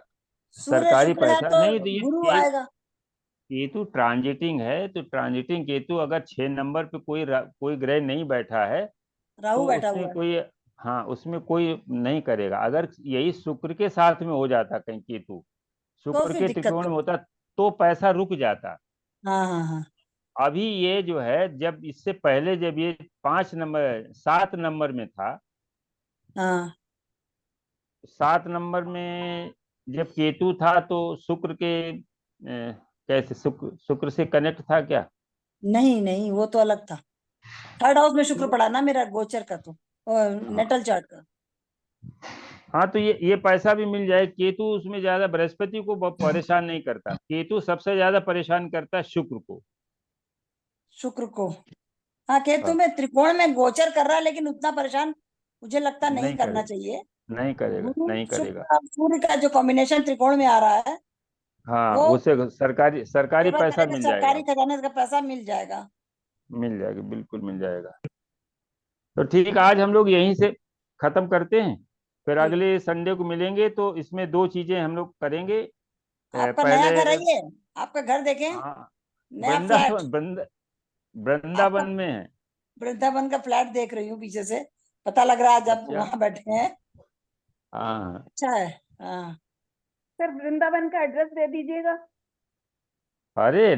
सूर्य सरकारी शुक्र है पैसा तो नहीं, तो ये गुरु आएगा। केतु ट्रांजिटिंग है, तो ट्रांजिटिंग केतु अगर 6 नंबर पे कोई ग्रह नहीं बैठा है, राहु तो बैठा उसमें हुआ है। कोई, हाँ, उसमें कोई नहीं करेगा। अगर यही शुक्र के साथ में हो जाता कहीं केतु, तो शुक्र फिर के दिक्कत त्रिकोण है। में होता, तो पैसा रुक जाता। हाँ हाँ हाँ अभी ये जो है, जब इससे पहले जब ये 5 नंबर, 7 नंबर में था, हाँ। 7 नंबर में जब केतु था, तो शुक्र के कैसे, शुक्र से कनेक्ट था क्या। नहीं नहीं, वो तो अलग था। 3rd हाउस में शुक्र पड़ा ना मेरा गोचर का, तो हाँ, नेटल चार्ट का। हाँ, तो ये पैसा भी मिल जाए। केतु उसमें ज्यादा बृहस्पति को परेशान नहीं करता, केतु सबसे ज्यादा परेशान करता है शुक्र को। शुक्र को, हाँ, केतु हाँ, में त्रिकोण में गोचर कर रहा है, लेकिन उतना परेशान मुझे लगता नहीं नहीं करना करेगा, चाहिए। नहीं करेगा, गुरु नहीं करेगा। शुक्र और सूर्य का जो कॉम्बिनेशन त्रिकोण में आ रहा है, हाँ, वो उसे सरकारी फेवर पैसा करेगा, मिल सरकारी जाएगा, खजाने का पैसा मिल जाएगा। मिल जाएगा, बिल्कुल मिल जाएगा। तो ठीक, आज हम लोग यहीं से खत्म करते हैं, फिर ठीक। अगले संडे को मिलेंगे, तो इसमें 2 चीजें हम लोग करेंगे। आपका नया घर है पहले ये? आपका घर देखें, हाँ, नया फ्लैट। वृंदावन में है। वृंदावन का फ्लैट देख रही हूँ पीछे से, पता लग रहा है जब अच्छा। वहां बैठे हैं। हाँ अच्छा है। हाँ सर वृंदावन का एड्रेस दे दीजिएगा। अरे